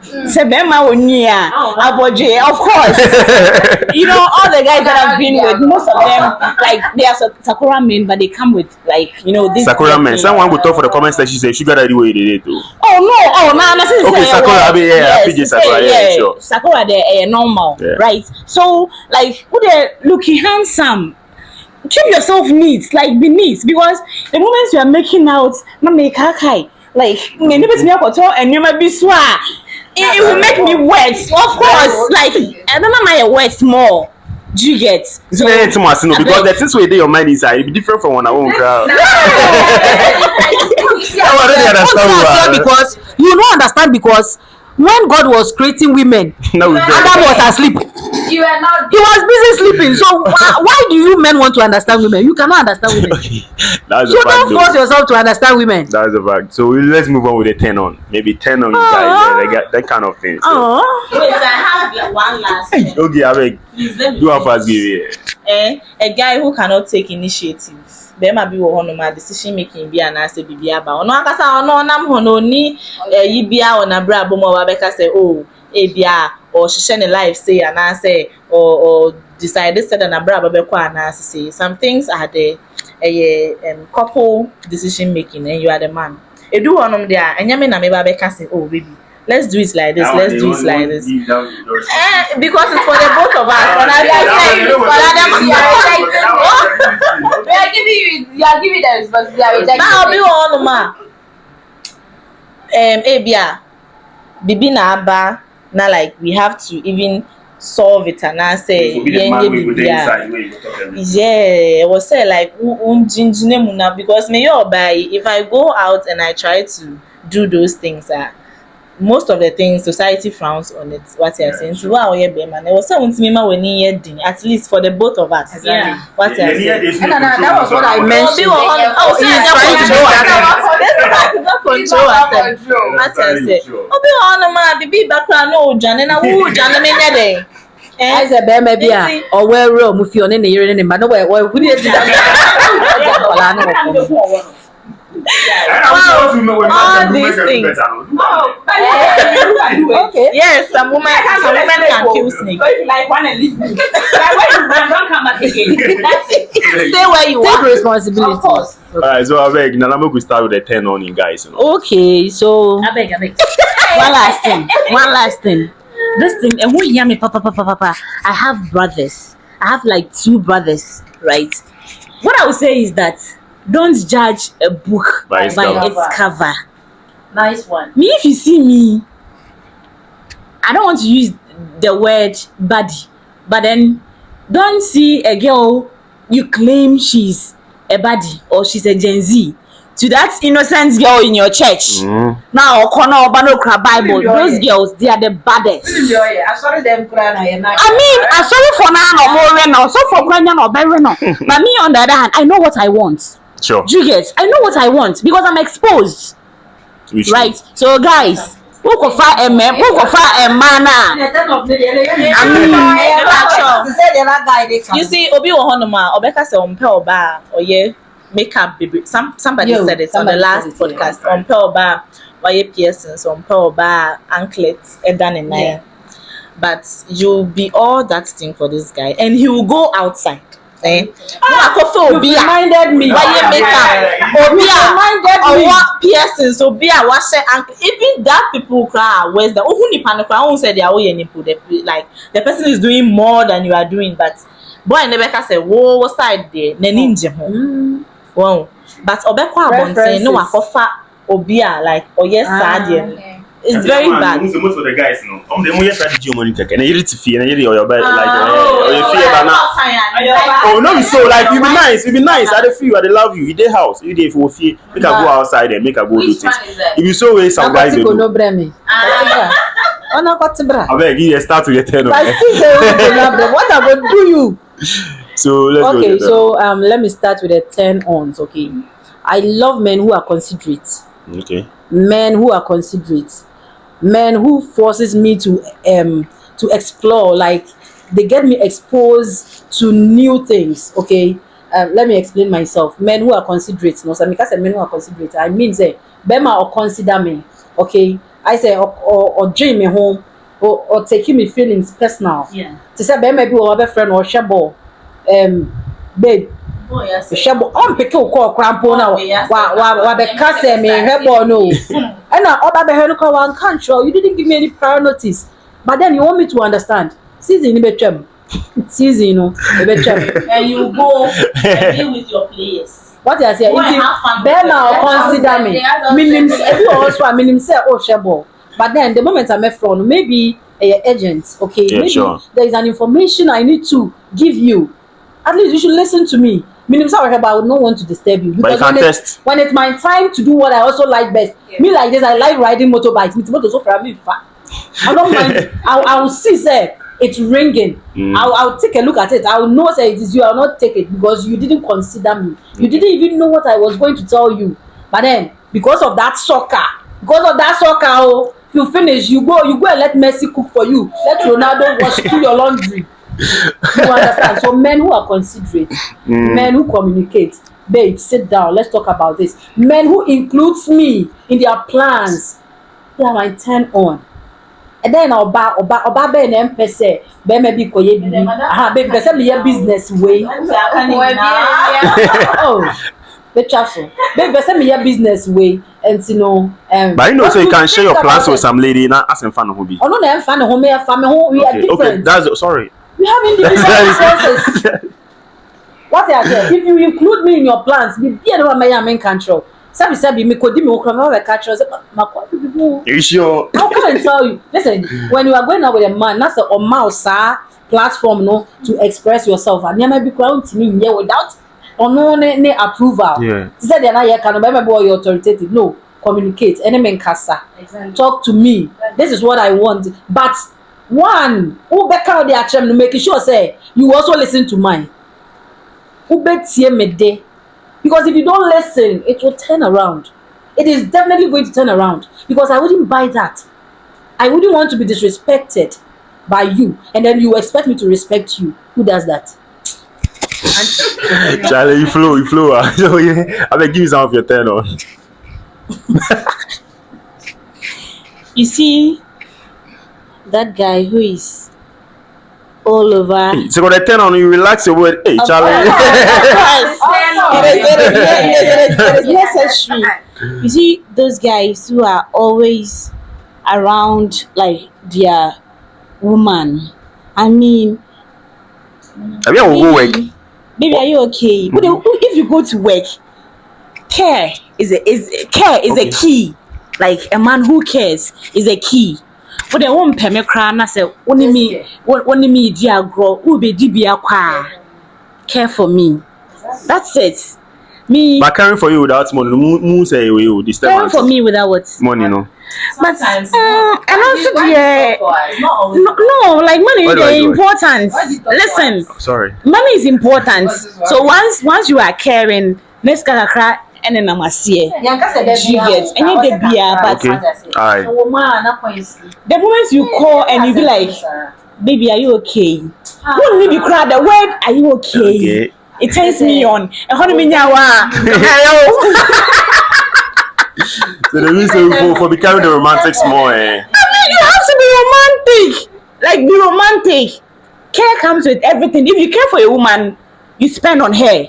Speaker 1: Sebema Onia, Aboje, of course. You know, all the guys that I've been with, most of them, like, they are Sakura men, but they come with, like, you know, this.
Speaker 2: Sakura men. Someone would talk for the comment section, say, Sugar Daddy, what you did too.
Speaker 1: Oh, no.
Speaker 2: Okay, Sakura, Sakura, yeah, sure.
Speaker 1: Sakura, they're normal, right? So, like, who they looking handsome? Keep yourself neat, like, be neat, because the moment you are making out, like, and you might be swag. It will make me wet, of course. Like, I don't know my wet more. Do you get?
Speaker 2: So, because the things where your mind is, it be different from one I won't crowd.
Speaker 3: Because you don't understand because when God was creating women, Adam was asleep.
Speaker 4: You are not.
Speaker 3: He was busy sleeping. So why do you men want to understand women? You cannot understand women.
Speaker 2: Okay. That's
Speaker 3: so
Speaker 2: a fact,
Speaker 3: don't force yourself to understand women.
Speaker 2: That's a fact. So let's move on with the 10 on. Maybe 10 on you guys. They got that kind of thing. So.
Speaker 5: Wait, I have like one last thing.
Speaker 2: Okay, I beg. Do a fast give it.
Speaker 5: A guy who cannot take initiatives. There might be one of my decision making be an answer be about. No, I can't no nam hono ni yibia on a brabo mo babeka say oh ebia or she share life say and answer or decided said and a brabo bekwa and answer say some things are the couple decision making and you are the man. E do one of there and yami na me babeka say oh baby. Let's do it like this. Let's do it like this. Because it's for the both of us. When I
Speaker 4: you are giving the responsibility.
Speaker 5: Now be on ma. Ebia, bibi na aba na like we have to even solve it and I say yeah, I was say like because me if I go out and I try to do those things most of the things society frowns on it. What you're saying, so wow, yeah, man. It was something to me at least for the both of us.
Speaker 1: Exactly.
Speaker 5: Yeah. What you're saying.
Speaker 3: That was what I mentioned.
Speaker 5: Control ourselves. What you're saying. Obi on ma bibi background no John na who John me nyade.
Speaker 3: I said, "Baby, or where room if you're in the year in but no way. Who did that?
Speaker 5: All these things. Okay. Yes, some women can kill snakes.
Speaker 1: If you like one and leave me. Like when you run, don't come back again. That's it.
Speaker 5: Stay where you
Speaker 3: Take
Speaker 5: are.
Speaker 3: responsibility.
Speaker 1: Of course.
Speaker 2: Alright, so I beg, now we start with the 10 on you guys. You know?
Speaker 3: Okay, so
Speaker 1: I beg. One last thing. This thing, and who hear me, papa. I have brothers. I have like 2 brothers, right? What I would say is that don't judge a book by its cover.
Speaker 5: Nice one.
Speaker 1: Me, if you see me, I don't want to use the word baddie, but then don't see a girl you claim she's a baddie or she's a Gen Z to that innocent girl in your church. Now, Bible, those girls, they are the baddest. I mean, I'm sorry for now, so for crying but me on the other hand, I know what I want.
Speaker 2: Sure.
Speaker 1: Do you get? I know what I want because I'm exposed. Right? So guys, Who go find a man? Who go find a man?
Speaker 5: You see, Obi Ohonoma, Obeka say on oba or ye makeup baby. Somebody said it on the last podcast. On oba, or piercings, on oba anklets, and done in there. But you'll be all that thing for this guy, and he will go outside.
Speaker 3: You reminded me.
Speaker 5: Why you makeup? Or what piercings? Obia, what say ankle? Even that people cry. Where's the who panic? I won't say they are all like the person is doing more than you are doing, but boy Nebeka say, whoa, what side there? Neninja home. Wow. But Obekwa Bonte, no akofa Obia, like, oh yes, sad. It's very bad.
Speaker 2: Most of the guys know. The more yes, I did your money take, and you fee, and you your bed like, or you fear oh no, so like you be nice. I feel I love you. You dey house, you dey for fear. Make I go outside and make I go do things. If you so way some guys they do.
Speaker 3: No breme. Oh no, got to bra.
Speaker 2: I beg you start to get 10 on.
Speaker 3: I still say what I go do you?
Speaker 2: So let's go.
Speaker 3: Okay, so let me start with the 10 ons. Okay, I love men who are considerate.
Speaker 2: Okay.
Speaker 3: Men who are considerate. Men who forces me to explore, like they get me exposed to new things. Okay, let me explain myself. Men who are considerate, no, so because men who are considerate, I mean say Bema or consider me. Okay, I say or dream me home or taking me feelings personal.
Speaker 1: Yeah.
Speaker 3: To say Bema be our friend or shabo, babe.
Speaker 1: Oh yes.
Speaker 3: Shabo on pick you call crampo now. Wa be kase me hebo no. And now oba be henuka one control. You didn't give me any prior notice. But then you want me to understand. Season ni betwem. Season no betwem.
Speaker 1: And you go and be with your players.
Speaker 3: What I say if Bema or consider me. Minim say you also minim say oh shabo. But then the moment I met from maybe a agent, okay,
Speaker 2: yeah,
Speaker 3: maybe
Speaker 2: sure.
Speaker 3: there is an information I need to give you. At least you should listen to me. Meaning, I would not want to disturb you
Speaker 2: But you
Speaker 3: because
Speaker 2: can test.
Speaker 3: when it's my time to do what I also like best. Me like this, I like riding motorbikes. Me motor so for me. I don't mind. I will see say it's ringing. I'll take a look at it. I will know say it is you. I will not take it because you didn't consider me. You didn't even know what I was going to tell you. But then because of that soccer, oh, you finish. You go and let Messi cook for you. Let Ronaldo wash do your laundry. You understand? So men who are considerate, men who communicate, babe, sit down, let's talk about this. Men who includes me in their plans, they are my 10 on. And then oba be na mpese be maybe koye bibi. Aha, babe, because me your business way. Oh, be careful. Babe, because me your business way, and you know.
Speaker 2: But you know, so you can share your plans with some lady. Not asking fan who be.
Speaker 3: Oh no, na fan who me family who we are different.
Speaker 2: Okay, that's sorry.
Speaker 3: We have individual resources. What I say, if you include me in your plans, be the one my main control. Sabi me kodi me okra me catch us.
Speaker 2: You sure?
Speaker 3: How can I tell you? Listen, when you are going out with a man, that's a mouse platform, no, to express yourself. And you might be crowned to me without or no approval.
Speaker 2: Yeah.
Speaker 3: Said they're not yet can remember you're authoritative. No, communicate. Any man casa.
Speaker 1: Exactly.
Speaker 3: Talk to me. This is what I want. But one who back out the action to make sure say you also listen to mine. Who bet me day? Because if you don't listen, it will turn around. It is definitely going to turn around. Because I wouldn't buy that. I wouldn't want to be disrespected by you, and then you expect me to respect you. Who does that?
Speaker 2: Charlie, you flow. So yeah, I beg give you some of your 10 on.
Speaker 1: You see that guy who is all over.
Speaker 2: Hey, so when I 10 on you, relax your word. Hey, Charlie.
Speaker 1: It is necessary. You see those guys who are always around like their woman. I mean,
Speaker 2: I mean, we'll go work.
Speaker 1: Baby, are you okay? But if you go to work, care is a key. Like a man who cares is a key. But they won't pay me cry. Say, only me, dear girl, who be dibia kwa. Care for me. That's it. Me.
Speaker 2: But caring for you without money, who say you disturb?
Speaker 1: Caring for me without what?
Speaker 2: Money, no.
Speaker 1: But and also no, like money is important. Listen,
Speaker 2: sorry.
Speaker 1: money is important. So once you are caring, let's cry. and then I'm a see.
Speaker 3: Yanka
Speaker 1: You get any day beer, but
Speaker 2: Okay. Alright.
Speaker 1: the moment you call and you be like, baby, are you okay? Wouldn't you be crying the word, are you okay?
Speaker 2: Okay.
Speaker 1: It turns me on. And how do you mean hello?
Speaker 2: So the reason for becoming the romantics more,
Speaker 1: I mean, you have to be romantic. Like, be romantic. Care comes with everything. If you care for a woman, you spend on her.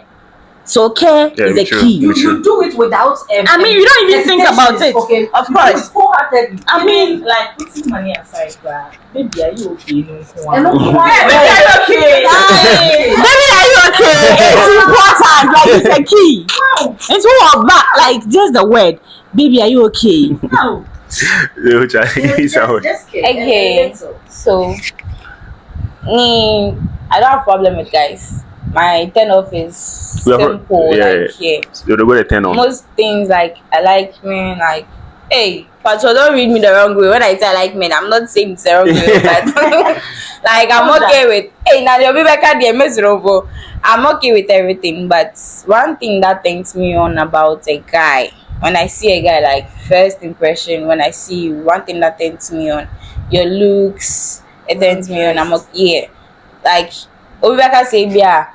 Speaker 1: So care is a
Speaker 2: true.
Speaker 1: key.
Speaker 3: You do it without.
Speaker 1: I mean, you don't even think about it.
Speaker 3: Okay,
Speaker 1: Of course.
Speaker 3: Wholeheartedly.
Speaker 1: I mean,
Speaker 5: like putting money aside, but baby, are you okay?
Speaker 3: And
Speaker 5: No,
Speaker 3: no,
Speaker 1: baby, are you okay? Baby, are you okay? It's important. Like, it's a key. It's all about, like, just the word. Baby, are you okay?
Speaker 5: no.
Speaker 4: Okay, so I don't have problem with guys. My turn off is simple.
Speaker 2: You're the way to turn on.
Speaker 4: Most things like I like men, like hey, but so don't read me the wrong way. When I say I like men, I'm not saying it's the wrong way, but like I'm okay with hey now you'll be back at the miserable. I'm okay with everything, but one thing that turns me on about a guy, when I see a guy, like first impression, when I see you, one thing that turns me on, your looks, it turns me on. I'm okay, yeah. Like Obibeka say, yeah,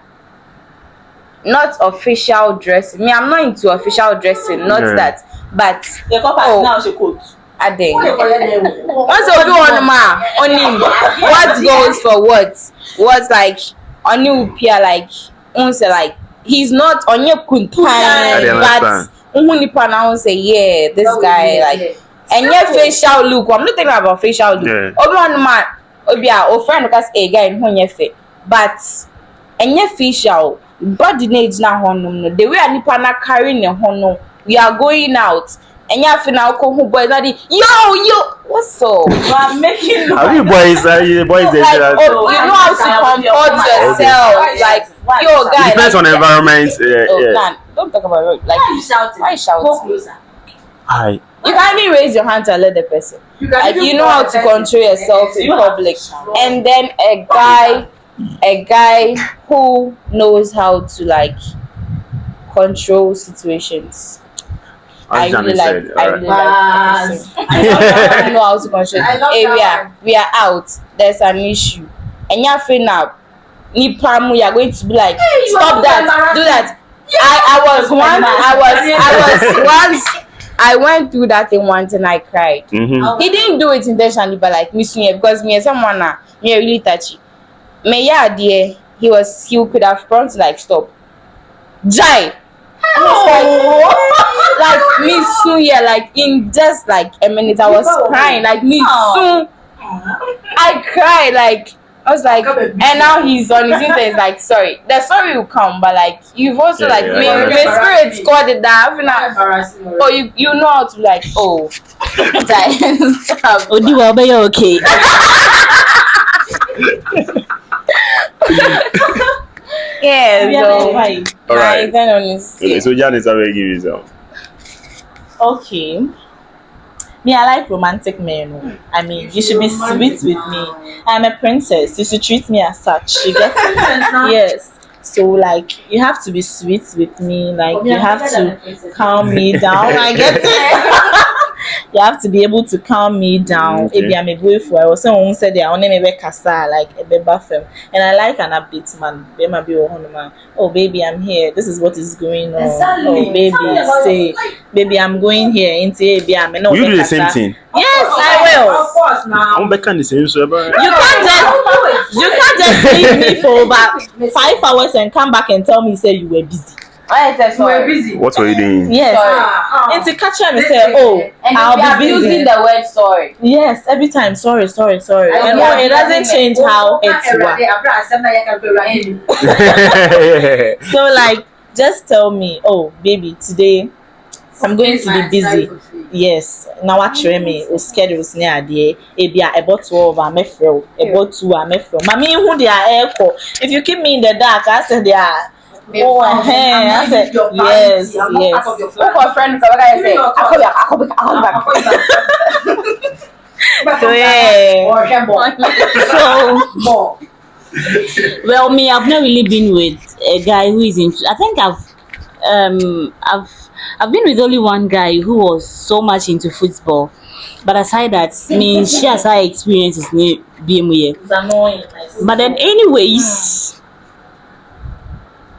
Speaker 4: not official dressing. Me, I'm not into official dressing, not that. But
Speaker 5: The couple now she coat.
Speaker 4: I think once you do on ma on him, what goes for what? What's like on you appear like like he's not on your kuntan, but nipa now say yeah, this guy like and your facial look. I'm not thinking about facial look. Obi on ma obi a friend because a guy in your face, but and your facial body needs na honum no. The way a nipa na carrying the honum, we are going out. And you have to now come who boys daddy. Yo, what's up?
Speaker 5: I'm making
Speaker 2: Are you boys? Boys, they
Speaker 4: like,
Speaker 2: say
Speaker 4: oh, you know how to comport yourself. Like, yo, guy.
Speaker 2: It depends on the environment.
Speaker 4: Man, don't talk about it. Like, why shout?
Speaker 2: Hi.
Speaker 4: You can't even raise your hand to alert the person. Like, you know how to control yourself in public. And then a guy who knows how to like control situations. I really like the person. I know how to control. Hey, we are out. There's an issue, and you're feeling up. You are going to be like, stop that, do that. I went through that thing once and I cried.
Speaker 2: Mm-hmm.
Speaker 4: He didn't do it intentionally, but like me because me and someone me really touchy. Me yeah, dear, he could have prompted like stop. Jai. Like me soon, yeah, like in just like a minute I was crying, like me soon. I cried, like I was like, and now he's on his Insta, he's like, sorry, the sorry will come, but like you've also like me spirit scored it down. Oh, you know how to like stop.
Speaker 1: Odiwa, be okay.
Speaker 4: Yeah, so
Speaker 2: all right. So Janice, I will give you some.
Speaker 5: Okay. Me, I like romantic men. I mean, you should be sweet with me. I'm a princess. You should treat me as such. You get it? Yes. So, like, you have to be sweet with me. Like, you have to calm me down. I get it. You have to be able to calm me down.
Speaker 2: Okay.
Speaker 5: Maybe I'm a boyfriend. I was saying, said I only make casa like a baby film, and I like an update man. Oh baby, I'm here. This is what is going on.
Speaker 3: Exactly.
Speaker 5: Oh baby, say baby, I'm going here. Into baby, I'm
Speaker 2: Will you do the same thing?
Speaker 5: Yes, I will.
Speaker 3: Of course, now.
Speaker 2: I'm back on the same so
Speaker 5: You can't just leave me for over 5 hours and come back and tell me say you were busy.
Speaker 3: You were busy.
Speaker 2: What were you doing?
Speaker 5: Yes. Into catch me say, oh,
Speaker 4: And
Speaker 5: I'll be busy.
Speaker 4: using the word sorry.
Speaker 5: Yes, every time. Sorry. And
Speaker 4: yeah,
Speaker 5: it doesn't change how it's works. So like, just tell me, oh baby, today I'm going to be busy. Yes. Now what me o schedules near there. Ebia about 12 I'm about 2 I'm Mami who they are air. If you keep me in the dark, I said they are. I said yes.
Speaker 4: My friend say,
Speaker 5: So yeah.
Speaker 1: So, well, me, I've not really been with a guy who is into. I think I've been with only one guy who was so much into football. But aside that, me she has her experiences in BMWA.
Speaker 5: It's annoying. Like,
Speaker 1: But then, anyways,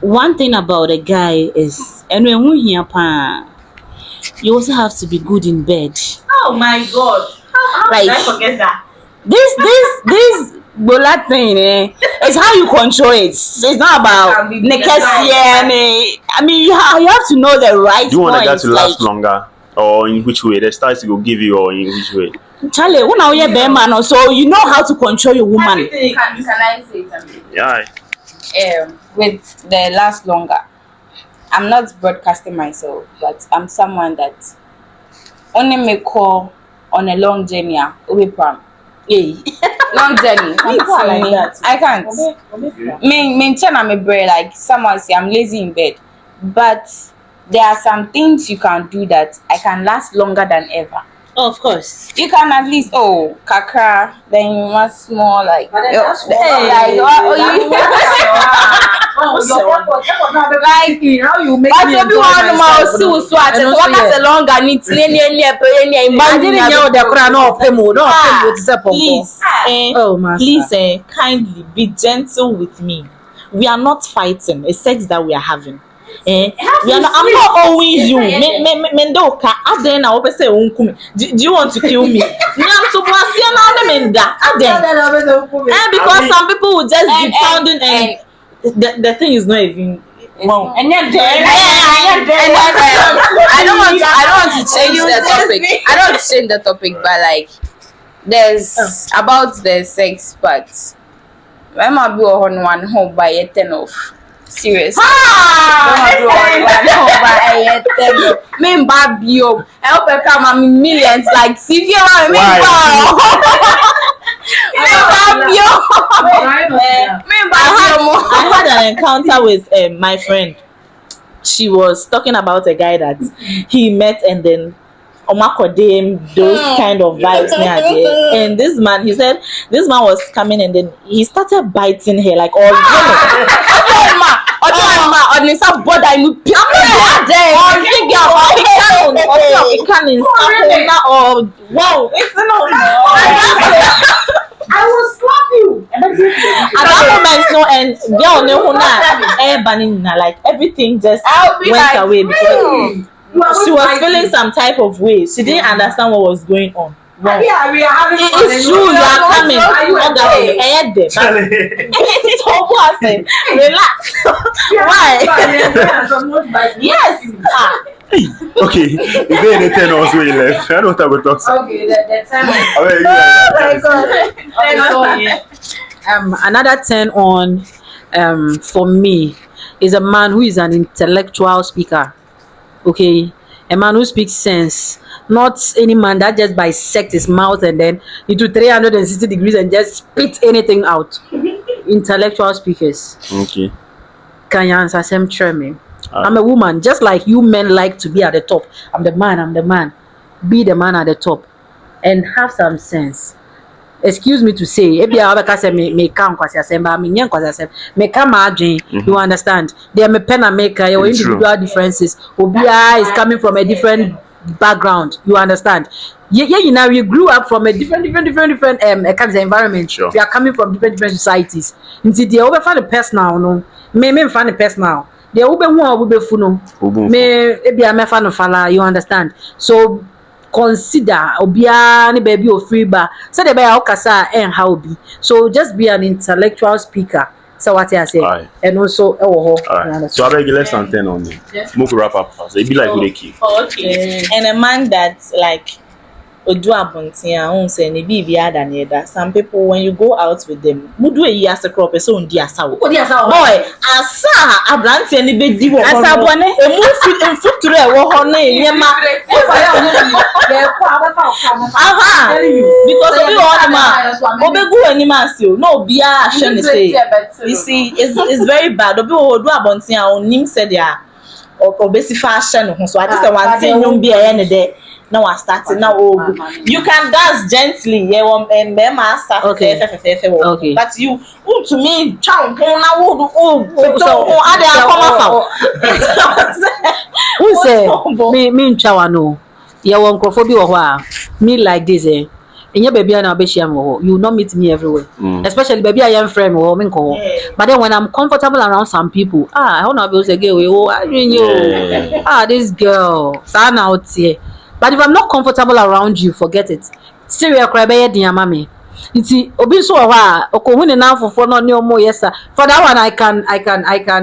Speaker 1: one thing about a guy is, and when we hear pa, you also have to be good in bed.
Speaker 5: oh my god. How
Speaker 1: Like-
Speaker 5: did I forget that?
Speaker 1: This bola thing, it's how you control it. It's not about naked. I mean, you have to know the right
Speaker 2: Do you want a guy
Speaker 1: points.
Speaker 2: to last longer, or in which way? The stars will give you, or in which way?
Speaker 1: Charlie, when I hear bear man, so you know how to control your woman.
Speaker 4: Can I say something?
Speaker 2: Yeah.
Speaker 4: With the last longer, I'm not broadcasting myself, but I'm someone that only may call on a long journey.
Speaker 1: Hey.
Speaker 4: Long journey.
Speaker 5: Me too, like that.
Speaker 4: I can't. Me brain like someone say I'm lazy in bed, but there are some things you can do that I can last longer than ever.
Speaker 1: Oh, of course.
Speaker 4: You can at least kakra, then you must more like
Speaker 5: But then that's
Speaker 4: like
Speaker 3: How you make
Speaker 4: but
Speaker 3: me enjoy
Speaker 4: everyone
Speaker 3: myself,
Speaker 4: must
Speaker 3: no?
Speaker 4: see so at
Speaker 3: And also,
Speaker 4: what
Speaker 3: yeah.
Speaker 4: as long and it's
Speaker 3: I didn't know the crown of them, no,
Speaker 5: Please,
Speaker 3: Oh, master.
Speaker 5: please, kindly be gentle with me. We are not fighting. It's sex that we are having. We are not, I'm not owing you. Mendoka, Aden, I always say, do you want to kill me? Because some people will just be pounding and the thing is not even. Wow.
Speaker 4: and then I don't want to change the topic. I don't want to change the topic, but like there's about the sex part. I might be on one home by a 10 off. Seriously. Me babio. I hope I come in millions like see you are me.
Speaker 5: I had an encounter with my friend. She was talking about a guy that he met and then Omakodem, those kind of vibes near there. And this man, he said, this man was coming and then he started biting her like all
Speaker 3: I will slap you.
Speaker 5: at that moment, no, and girl, no, air banning, like everything just went
Speaker 4: like,
Speaker 5: away because she was feeling some type of way. She didn't understand what was going on. Wow.
Speaker 3: Yeah, we are having fun.
Speaker 5: It's true, you are coming.
Speaker 3: Are you okay?
Speaker 5: So what? Relax. Why? Yes.
Speaker 2: Okay. Is there anything else we left? I don't know what to talk.
Speaker 3: Okay, the time. Another 10 on for me is a man who is an intellectual speaker. Okay, a man who speaks sense, not any man that just bisects his mouth and then into 360 degrees and just spit anything out. Intellectual speakers.
Speaker 2: Okay.
Speaker 3: Can you answer some me? I'm a woman, just like you men like to be at the top. I'm the man. Be the man at the top and have some sense. Excuse me to say, if you say me come kwasi asemba, me nyen kwasi asem, me come adwin, you understand? They are me pen and maker, your individual differences. Obia is coming from a different background, you understand? You know, you grew up from a different environment.
Speaker 2: Sure.
Speaker 3: We are coming from different societies. Inti they over find the personal, no. Me find the personal. They ube fu no. Me ebia me fa no fala, you understand? So consider obia ni baby o free bar. So the bear okasa and how be. So just be an intellectual speaker. So what I say.
Speaker 2: Aye.
Speaker 3: And also
Speaker 2: Alright. So I beg you less than 10 on me. Move wrap up fast. It be like with a key.
Speaker 5: Okay. And a man that's like Odu abontia won say ne bi ada na eda. Some people when you go out with them, mudu eyi ase crop so undi asa wo. Boy, asa abrantie ne be di wo. Asa bone. Emu future e wo ho na enyema. Aha. Because obi on ma. Obegu anima si o. No obi a hwe ne say. You see, it's very bad. Obi Odu abontia onim say dia. Obesi fa hwe no ho. So I just want thing no bi e ne de. Now I started now. You can dance gently, and start.
Speaker 3: Okay.
Speaker 5: But you, to me,
Speaker 3: Who say
Speaker 5: What's
Speaker 3: me nchawa no. Ya won krofo bi wo ho a me like this eh. Enye baby na obehia me wo. You will not meet me everywhere. Especially baby I am friend wo me nko.
Speaker 5: Yeah.
Speaker 3: But then when I'm comfortable around some people, I don't know say girl oh I mean you. This girl. Sa na out here. But if I'm not comfortable around you, forget it. Serious cry be din ama me. Nti obi so ho a okohu ne na fofo no ne omo yesa. For that one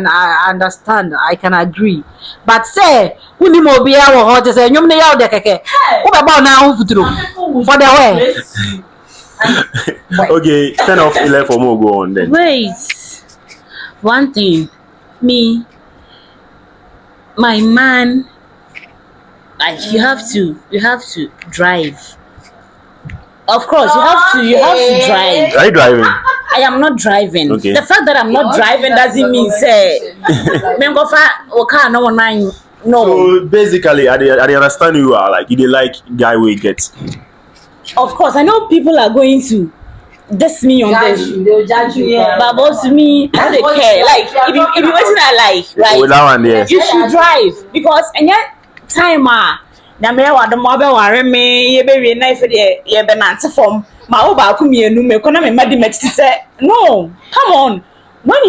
Speaker 3: I understand. I can agree. But say wuni mo obi a wo ho je say nyom ne ya de keke. Wo be ba na ho futuro. For the way.
Speaker 2: Okay, 10 off 11 for more go on then.
Speaker 1: Wait. One thing. Me, my man, like you have to drive. Of course, you have to drive.
Speaker 2: Are you driving?
Speaker 1: I am not driving.
Speaker 2: Okay.
Speaker 1: The fact that I'm not driving doesn't mean say me go for car no one no.
Speaker 2: So basically, I understand you are like you dey like guy we get.
Speaker 1: Of course, I know people are going to diss me on this.
Speaker 3: They'll judge you.
Speaker 5: Yeah.
Speaker 1: But about me, I don't care. Like if you wasn't I like, right?
Speaker 2: With that one, yes.
Speaker 1: You should drive because and yet time na me wa the mobile ware me ye be we na ife de ye be nante form ma wo ba ku mienu me kona me madi meti say no come on when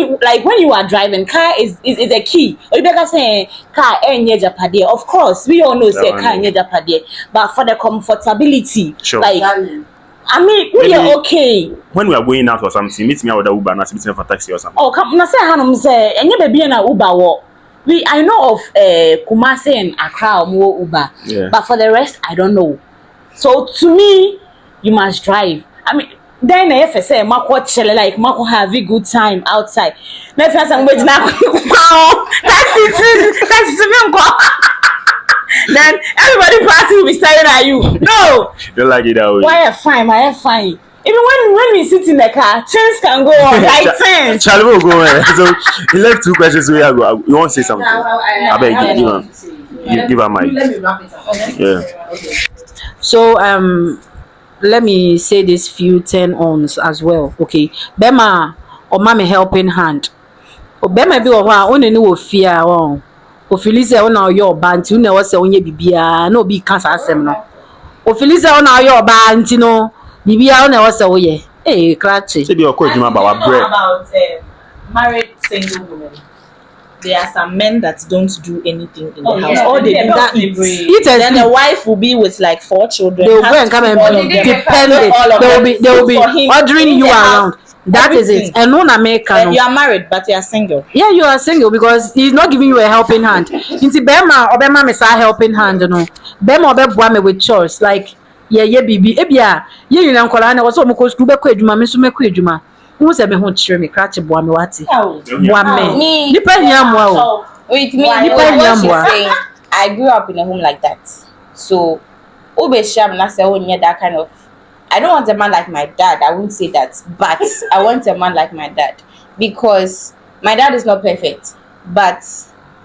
Speaker 1: you are driving car is a key or you better say car enye japade of course we all know say car enye japade but for the comfortability
Speaker 2: Sure.
Speaker 1: like I mean we are okay
Speaker 2: When we are going out or something, meet me out with the Uber, not meet me for taxi or something.
Speaker 1: oh come na say hanum say enye be na Uber wo I know of Kumasi and Accra or more Uber,
Speaker 2: Yeah.
Speaker 1: but for the rest, I don't know. So to me, you must drive. I mean, then if I say Mako chill like Mako have a good time outside. Let's have some wage now. That's then everybody party will be staring at you. No,
Speaker 2: Don't like it that way.
Speaker 1: why I fine. Even when we sit in the car, things can go on. Like things.
Speaker 2: Charlie will go on. So he left 2 questions. So you want to say something? I beg you, give her mic.
Speaker 3: Let me wrap it up.
Speaker 2: Yeah.
Speaker 3: So let me say this few 10 ons as well. Okay. Bema or mommy helping hand. O bema bi o wa oni ni wo fear won. O feel say ona your banti una was say onye bibia na obi kan sa asem no. O feel say ona your banti no bibia ona was say oye. Eh krachi.
Speaker 2: Say be your coach about bread.
Speaker 5: About married single women. There are some men that don't do anything in the house.
Speaker 1: yeah.
Speaker 5: All they do
Speaker 3: That-
Speaker 5: is eat.
Speaker 3: Eat and
Speaker 5: Then
Speaker 3: sleep.
Speaker 5: the wife will be with like 4 children.
Speaker 3: They will
Speaker 5: Has
Speaker 3: go and
Speaker 5: to
Speaker 3: come
Speaker 5: feed
Speaker 3: and
Speaker 5: all of
Speaker 3: be
Speaker 5: them.
Speaker 3: dependent.
Speaker 5: All of them.
Speaker 3: They will be
Speaker 5: Food for him,
Speaker 3: ordering
Speaker 5: in
Speaker 3: you
Speaker 5: the house,
Speaker 3: around. That is it.
Speaker 5: everything.
Speaker 3: And no American.
Speaker 5: And you are married, but you are single.
Speaker 3: Yeah, you are single because he's not giving you a helping hand. Inti Bema Obema me say helping hand no. Bema obeboa me with chores like yeah bibi ebia ye yina nkola na wo so mo ko school be ko adwuma me so me ko adwuma. Who say me ho chire me crash boa me wati. Boa me.
Speaker 4: Me,
Speaker 3: Nipa nyamwa o.
Speaker 4: with me,
Speaker 5: Why?
Speaker 4: what she's
Speaker 3: Why?
Speaker 4: saying, I grew up in a home like that. So, Obesham na say that kind of. I don't want a man like my dad. I wouldn't say that, but I want a man like my dad because my dad is not perfect, but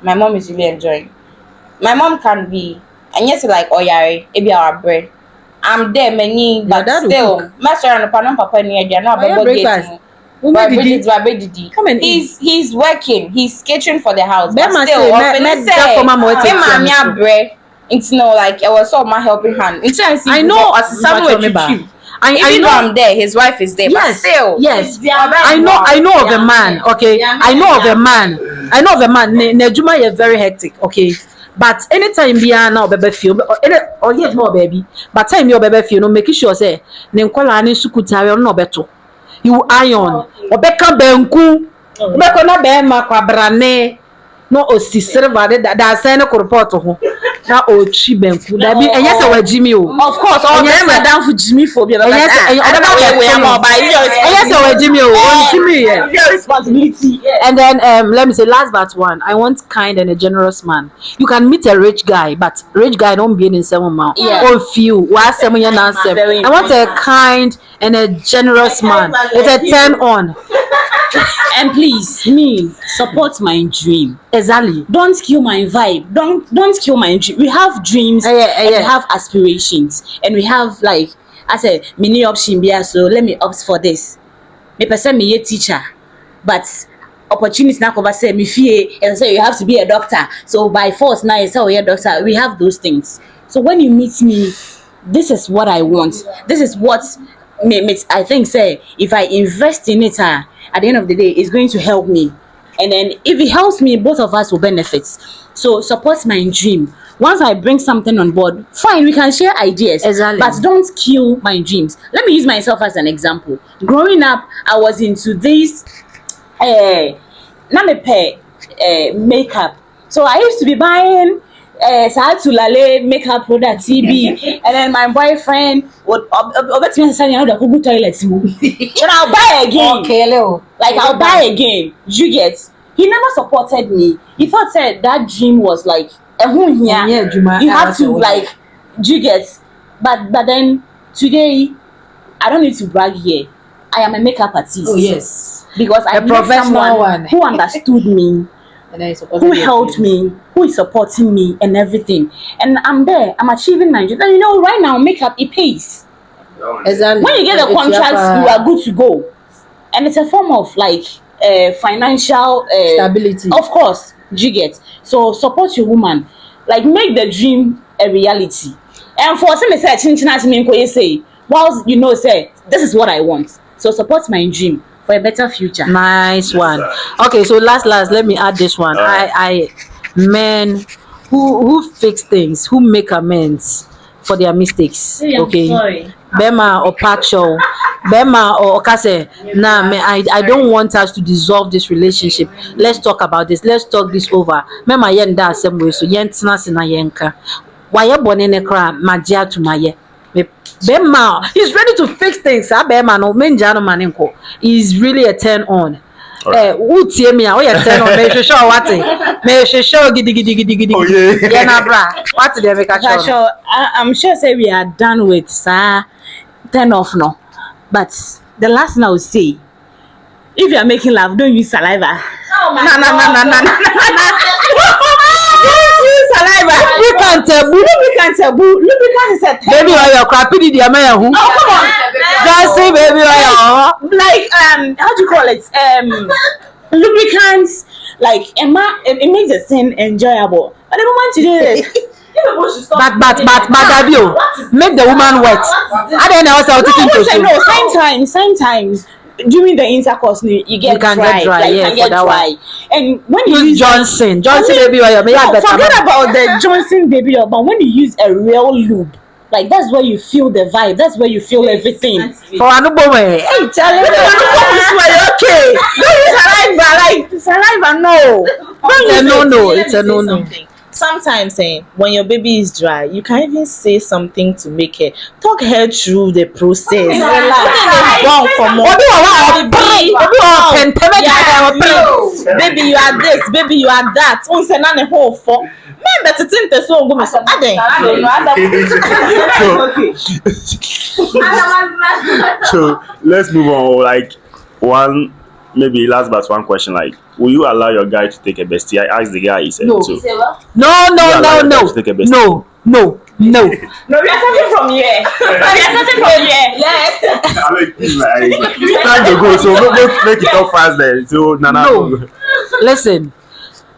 Speaker 4: my mom is really enjoying. My mom can be, and yes, like oyare, maybe our bread. I'm there, many, but
Speaker 3: dad will
Speaker 4: still, master and papa near there. No,
Speaker 3: yeah, breakfast. Come and eat.
Speaker 4: he's working. He's catering for the house.
Speaker 3: Bema
Speaker 4: But still,
Speaker 3: say,
Speaker 4: often
Speaker 3: let
Speaker 4: say,
Speaker 3: that for mama what
Speaker 4: "Hey,
Speaker 3: take
Speaker 4: mommy,
Speaker 3: care of
Speaker 4: I bread." It's no like I was all my helping hand. It's
Speaker 3: I know
Speaker 4: somewhere
Speaker 3: what you
Speaker 4: to
Speaker 3: mean. I
Speaker 4: Even though
Speaker 3: know.
Speaker 4: I'm there, his wife is there.
Speaker 3: Yes,
Speaker 4: But still,
Speaker 3: yes.
Speaker 4: their
Speaker 3: I know of a man, okay. I know of a man. Nejuma is very hectic, okay. But anytime we are now baby feel or yet more baby. But time you baby feel no making sure say ne nkola ni sukutare no beto. You iron. Obeka benku. Obeka na be ma kwabrane. No osisere vade da send ko report ho. Na ochi benku. Da bi enye se wa Jimmy o.
Speaker 1: Of course, all
Speaker 3: Yes,
Speaker 1: them
Speaker 3: sir.
Speaker 1: are down for Jimmy phobia. But
Speaker 3: Yes, sir.
Speaker 1: I don't know where we are, but
Speaker 3: Enye se wa Jimmy o. On Jimmy yeah.
Speaker 1: your responsibility.
Speaker 3: And then let me say last but one, I want kind and a generous man. You can meet a rich guy, but rich guy don't be in 7 months.
Speaker 1: Yeah.
Speaker 3: Or few. Why 7 years now?
Speaker 1: Very
Speaker 3: I want a kind and a generous man. It's a 10 on.
Speaker 1: And please, me support my dream.
Speaker 3: Exactly.
Speaker 1: Don't kill my vibe. Don't kill my dream. We have dreams and we have aspirations, and we have like I said, many options here. So let me opt for this. Me person me a teacher, but opportunity now cover say me fear and say you have to be a doctor. So by force now you say you're a doctor. We have those things. So when you meet me, this is what I want. This is what I think say if I invest in it, at the end of the day, it's going to help me. And then if it helps me, both of us will benefit. So support my dream. Once I bring something on board, fine, we can share ideas.
Speaker 3: Exactly.
Speaker 1: But don't kill my dreams. Let me use myself as an example. Growing up, I was into this makeup. So I used to be buying Saatulale makeup product TB, and then my boyfriend would send me to Google toilets. Then I'll buy again.
Speaker 3: Okay, Leo.
Speaker 1: Like I'll buy again. You get? He never supported me. He thought said that dream was like you have to like you get. But then today, I don't need to brag here. I am a makeup artist.
Speaker 3: Oh yes.
Speaker 1: Because I met someone who understood me, who helped me, who is supporting me and everything. And I'm there. I'm achieving my dream. And you know, right now, makeup, it pays.
Speaker 3: Exactly.
Speaker 1: When you get the contract, you are good to go. And it's a form of like financial
Speaker 3: stability.
Speaker 1: Of course, you get. So support your woman. Like make the dream a reality. And for some say, whilst you know, say, this is what I want. So support my dream for a better future.
Speaker 3: Nice one. Okay, so last, let me add this one. I men who fix things, who make amends for their mistakes. Okay.
Speaker 1: Sorry.
Speaker 3: Bema or Pacho, Bema or Okase. Nah, man, I don't want us to dissolve this relationship. Let's talk about this. Let's talk this over. Mema yenda assemble so yentina sina yenka. Why bonene kra magia to my Bema, he's ready to fix things. Bema no menjano manenko. He's really a turn on. Who tie me? Oh yeah, turn on. Me show what? Me show gidi. Oh yeah. Yeah, na bra. What did they make a show?
Speaker 1: I'm sure say we are done with sir. Turn off no. But the last thing I would say, if you are making love, don't use saliva.
Speaker 5: Oh my God.
Speaker 1: No. Don't use saliva. Lubricant is a term.
Speaker 3: Baby oil, crappy the amaya who?
Speaker 1: Oh come on.
Speaker 3: Just say baby oil.
Speaker 1: Like how do you call it? Lubricants like it makes the thing enjoyable. But the moment you do this.
Speaker 3: But Dabio, make the woman wet. I don't know what I'm
Speaker 1: No, sometimes during the intercourse you get dry. Like,
Speaker 3: yeah,
Speaker 1: you get dry. And when you use
Speaker 3: Johnson baby oil,
Speaker 1: forget about the Johnson baby oil, but when you use a real lube, like that's where you feel the vibe, that's where you feel everything.
Speaker 3: For Anubowe,
Speaker 1: hey Charlie, okay. Don't use saliva, no.
Speaker 3: It's a no.
Speaker 5: Sometimes when your baby is dry, you can even say something to make her talk her through the process. Baby, you are this, baby, you are that.
Speaker 2: So let's move on. Like one, maybe last but one question. Like, will you allow your guy to take a bestie? I asked the guy. He said
Speaker 3: no.
Speaker 2: so.
Speaker 3: No.
Speaker 1: No, we are starting from here. Yes.
Speaker 2: I mean, it's time to go. So make it up fast then. So
Speaker 3: no. Listen,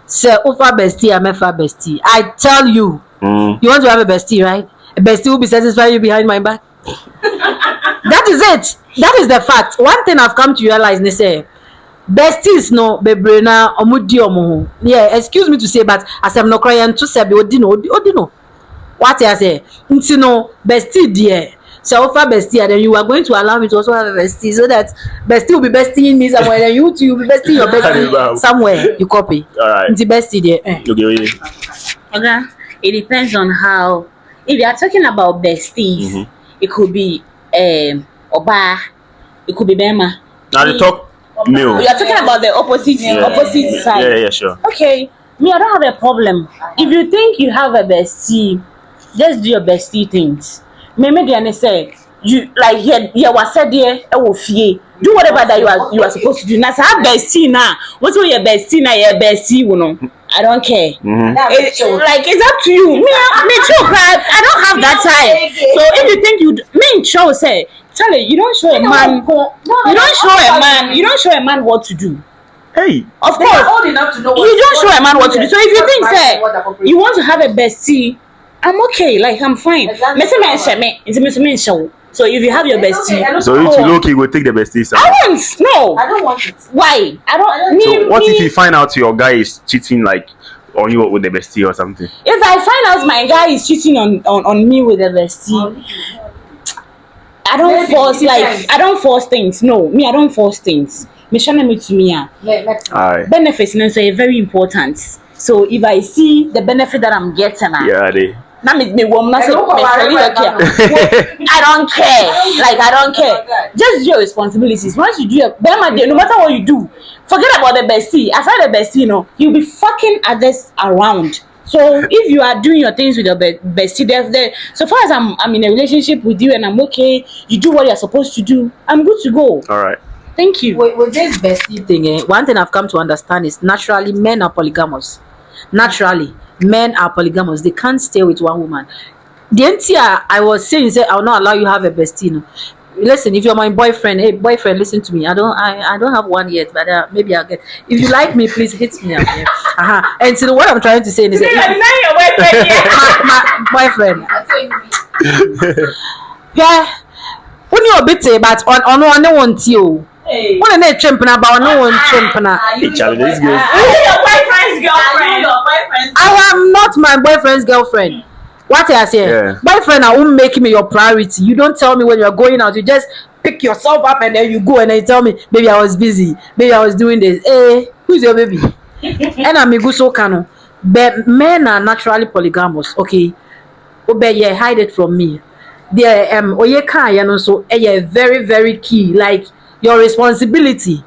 Speaker 3: say Ufa bestie, I'm a bestie. I tell you, you want to have a bestie, right? A bestie will be satisfying you behind my back. That is it. That is the fact. One thing I've come to realize, they say, besties no bebrena omudi omo. Yeah, excuse me to say, but as I'm not crying to say, odino. What I say, no bestie dear. So offer bestie, and then you are going to allow me to also have a bestie, so that bestie will be bestie in me somewhere, and you too will be bestie your bestie somewhere. You copy.
Speaker 2: All right.
Speaker 3: It's bestie there.
Speaker 1: Okay. It depends on how. If you are talking about besties, it could be Oba, it could be Bema.
Speaker 2: Now they talk male.
Speaker 1: We are talking about the opposite side.
Speaker 2: Yeah, sure.
Speaker 1: Okay, me, I don't have a problem. If you think you have a bestie, just do your bestie things. Maybe they say you like was said there. Do whatever that you are supposed to do. Now, have bestie now. What's your bestie now? Your bestie, you know. I don't care. It's up to you. Me too, I don't have that time. So if you think me show say, Charlie, you don't show a man. You don't show a man what to do.
Speaker 2: Hey,
Speaker 1: Of
Speaker 3: They are
Speaker 1: course,
Speaker 3: old enough to know
Speaker 1: you don't show a man what to do. So if you think
Speaker 3: that
Speaker 1: that you want to have a bestie, I'm okay. Like I'm fine.
Speaker 3: Exactly.
Speaker 1: So if you have your bestie,
Speaker 2: so if you look, you will take the bestie side.
Speaker 1: I won't. No.
Speaker 3: I don't want it.
Speaker 1: Why? I don't.
Speaker 2: So what if
Speaker 1: me-
Speaker 2: you find out your guy is cheating like on you with the bestie or something?
Speaker 1: If I find out my guy is cheating on me with a bestie, I don't
Speaker 3: Maybe
Speaker 1: force
Speaker 3: it
Speaker 1: like
Speaker 3: depends.
Speaker 1: I don't force things. No, me I don't force things. Me shana me to me.
Speaker 2: Alright.
Speaker 1: Benefits you know, so very important. So if I see the benefit that I'm getting,
Speaker 2: Yeah, they.
Speaker 1: that means me woman say
Speaker 3: look what I
Speaker 1: I don't care. Like I don't care. Just do your responsibilities. Once you do your no matter what you do, forget about the bestie. Aside the bestie, you know, you'll be fucking others around. So if you are doing your things with your bestie, there, so far as I'm in a relationship with you and I'm okay, you do what you're supposed to do, I'm good to go.
Speaker 2: Alright.
Speaker 1: Thank you.
Speaker 3: With this bestie thing, one thing I've come to understand is naturally men are polygamous. Naturally, men are polygamous. They can't stay with one woman. The NTR I was saying is I'll not allow you have a bestie. You know. Listen, if you're my boyfriend, hey boyfriend, listen to me. I don't have one yet, but maybe I'll get. If you like me, please hit me up. Yeah. And so what I'm trying to say is, my boyfriend. Yeah, when you're bitter, but on no one to you. What an chimpana about no one chimpana.
Speaker 2: Hey, Charlie, this girl.
Speaker 5: Your boyfriend's girlfriend. Your boyfriend's
Speaker 3: I am not my boyfriend's girlfriend. What I say,
Speaker 2: Yeah.
Speaker 3: boyfriend, I won't make me your priority. You don't tell me when you're going out. You just pick yourself up and then you go and then you tell me, baby, I was busy. Baby, I was doing this. Hey, who's your baby? And I'm a good so cano. But men are naturally polygamous. Okay, obey, yeah, hide it from me. There, oye kan ya no so, very very key. Like your responsibility.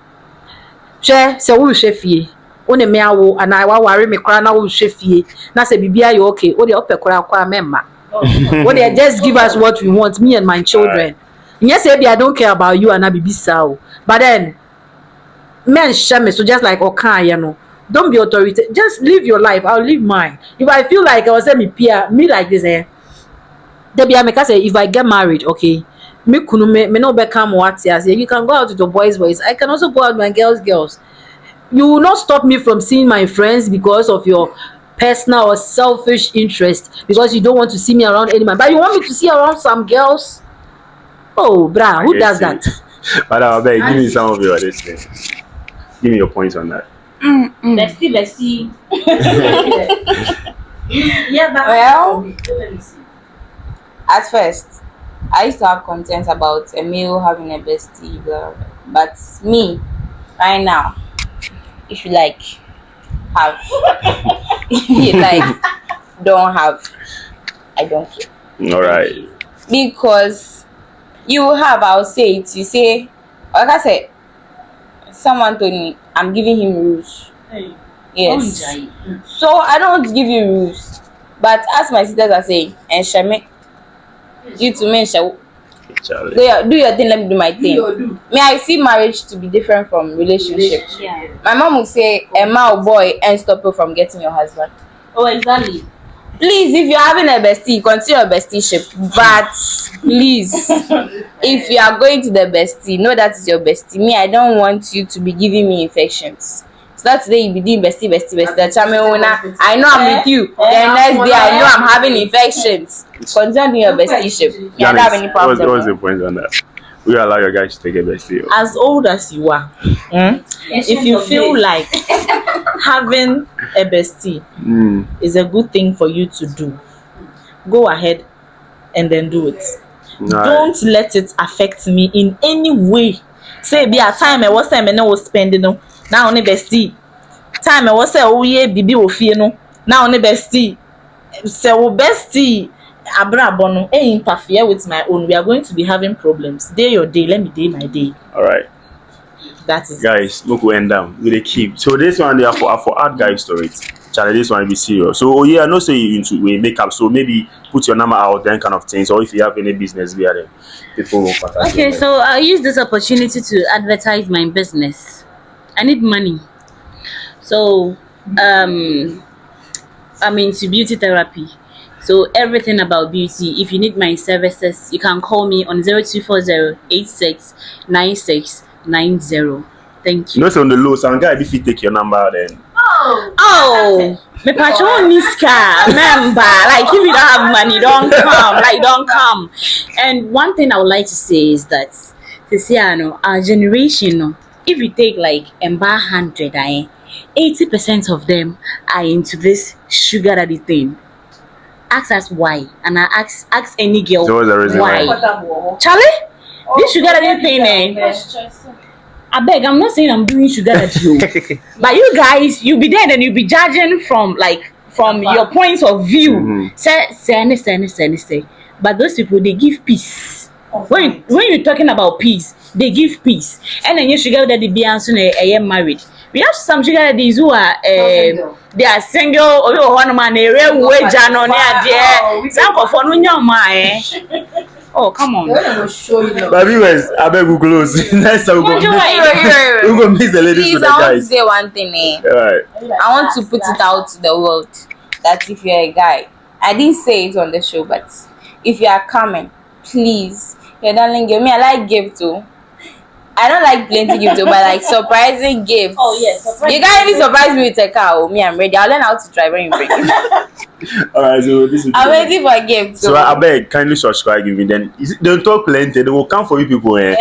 Speaker 3: Share, so we share fee. One me awo and I worry me cry now we share fee. Na say bibia you okay. O de ope kora kwa memma. What they just give us what we want, me and my children. Yes, maybe I don't care about you and I be sao. But then men share me so just like okay, you know. Don't be authoritative. Just live your life. I'll live mine. If I feel like I was saying me like this, Debbie, I make say if I get married, okay. Me kunu me no become what you can go out with your boys. I can also go out with my girls. You will not stop me from seeing my friends because of your personal or selfish interest, because you don't want to see me around any man, but you want me to see around some girls. Oh, brah, who does that?
Speaker 2: But I beg, give me some of your this thing. Give me your points on that.
Speaker 1: Bestie.
Speaker 3: Yeah, but
Speaker 4: Well, at first, I used to have concerns about a male having a bestie, blah, blah, blah. But me, right now, if you like, have. If you like, don't have. I don't care.
Speaker 2: Alright.
Speaker 4: Because you have, I'll say it. You say, like I said, someone told me I'm giving him rules. Yes. So I don't give you rules. But as my sisters are saying, and Shame, you to me, Shame,
Speaker 2: Charlie.
Speaker 4: do your thing, let me do my thing. Me, I see marriage to be different from relationship.
Speaker 1: Yeah.
Speaker 4: My mom would say, a man or boy and stop you from getting your husband.
Speaker 1: Oh, exactly.
Speaker 4: Please, if you're having a bestie, continue your bestieship. But please, if you are going to the bestie, know that is your bestie. Me, I don't want you to be giving me infections. So that today you be doing bestie. I know I'm with you. Then next day I know I'm having infections. Continue doing your bestieship. Me, I don't have any problem.
Speaker 2: What's the point on that? We allow your guys to take a bestie.
Speaker 5: as old as you are, if you feel like having a bestie is a good thing for you to do, go ahead and then do it. Don't let it affect me in any way. Say be a time I was saying I was spending no now only bestie. Time I was say oh yeah bibi ofie no now only bestie. Say oh bestie abrabono interfere with my own. We are going to be having problems. Day your day, let me day my day.
Speaker 2: Alright.
Speaker 5: That is
Speaker 2: Guys, look we end down with a keep. So this one they are for add guys to it. Charlie, this one be serious. So oh yeah, I know say you into makeup, so maybe put your number out there kind of things, or if you have any business we are there, people will contact
Speaker 1: Okay,
Speaker 2: you.
Speaker 1: so I'll use this opportunity to advertise my business. I need money. So I'm into beauty therapy. So everything about beauty, if you need my services, you can call me on 0240 869690.
Speaker 3: Thank
Speaker 2: You
Speaker 3: you.
Speaker 2: know, so on the low, some guy if you take your number then.
Speaker 1: Oh, me patron niska member. Like if you don't have money, don't come. Like don't come. And one thing I would like to say is that Tisiano, our generation, no, if you take like Emba 100, 80% of them are into this sugar daddy thing. Ask us why, and I ask any girl
Speaker 2: So what's the reason
Speaker 1: why.
Speaker 2: why?
Speaker 1: Charlie, this sugar daddy thing, I beg, I'm not saying I'm doing sugar daddy, you. But you guys, you be there and you be judging from your points of view. Say. But those people they give peace. When you're talking about peace, they give peace. And then you sugar daddy be answering a married. We have some sugar daddies who are they are single or one man a real wage and on there. Some of on your mind. Oh, come on.
Speaker 2: But viewers, I beg you close. Next time we go mix the ladies
Speaker 4: Please,
Speaker 2: with the
Speaker 4: I want to
Speaker 2: guys.
Speaker 4: say one thing.
Speaker 2: Alright.
Speaker 4: I want to put it out to the world that if you're a guy, I didn't say it on the show, but if you are coming, please, your darling give me. I like gift too. I don't like plenty gift too, but like surprising gifts.
Speaker 1: Oh yes,
Speaker 4: You can't even surprise me with a car. Oh, me, I'm ready. I'll learn how to drive when you bring it.
Speaker 2: Alright, so this is
Speaker 4: I'm waiting for gifts.
Speaker 2: so I beg kindly subscribe give me then don't talk plenty, they will come for you people so I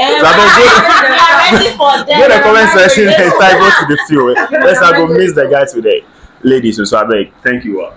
Speaker 1: I'm ready for
Speaker 2: go the comment section and
Speaker 1: them.
Speaker 2: type us to the field. Let's not go miss the guys today. Ladies, so I beg, thank you all.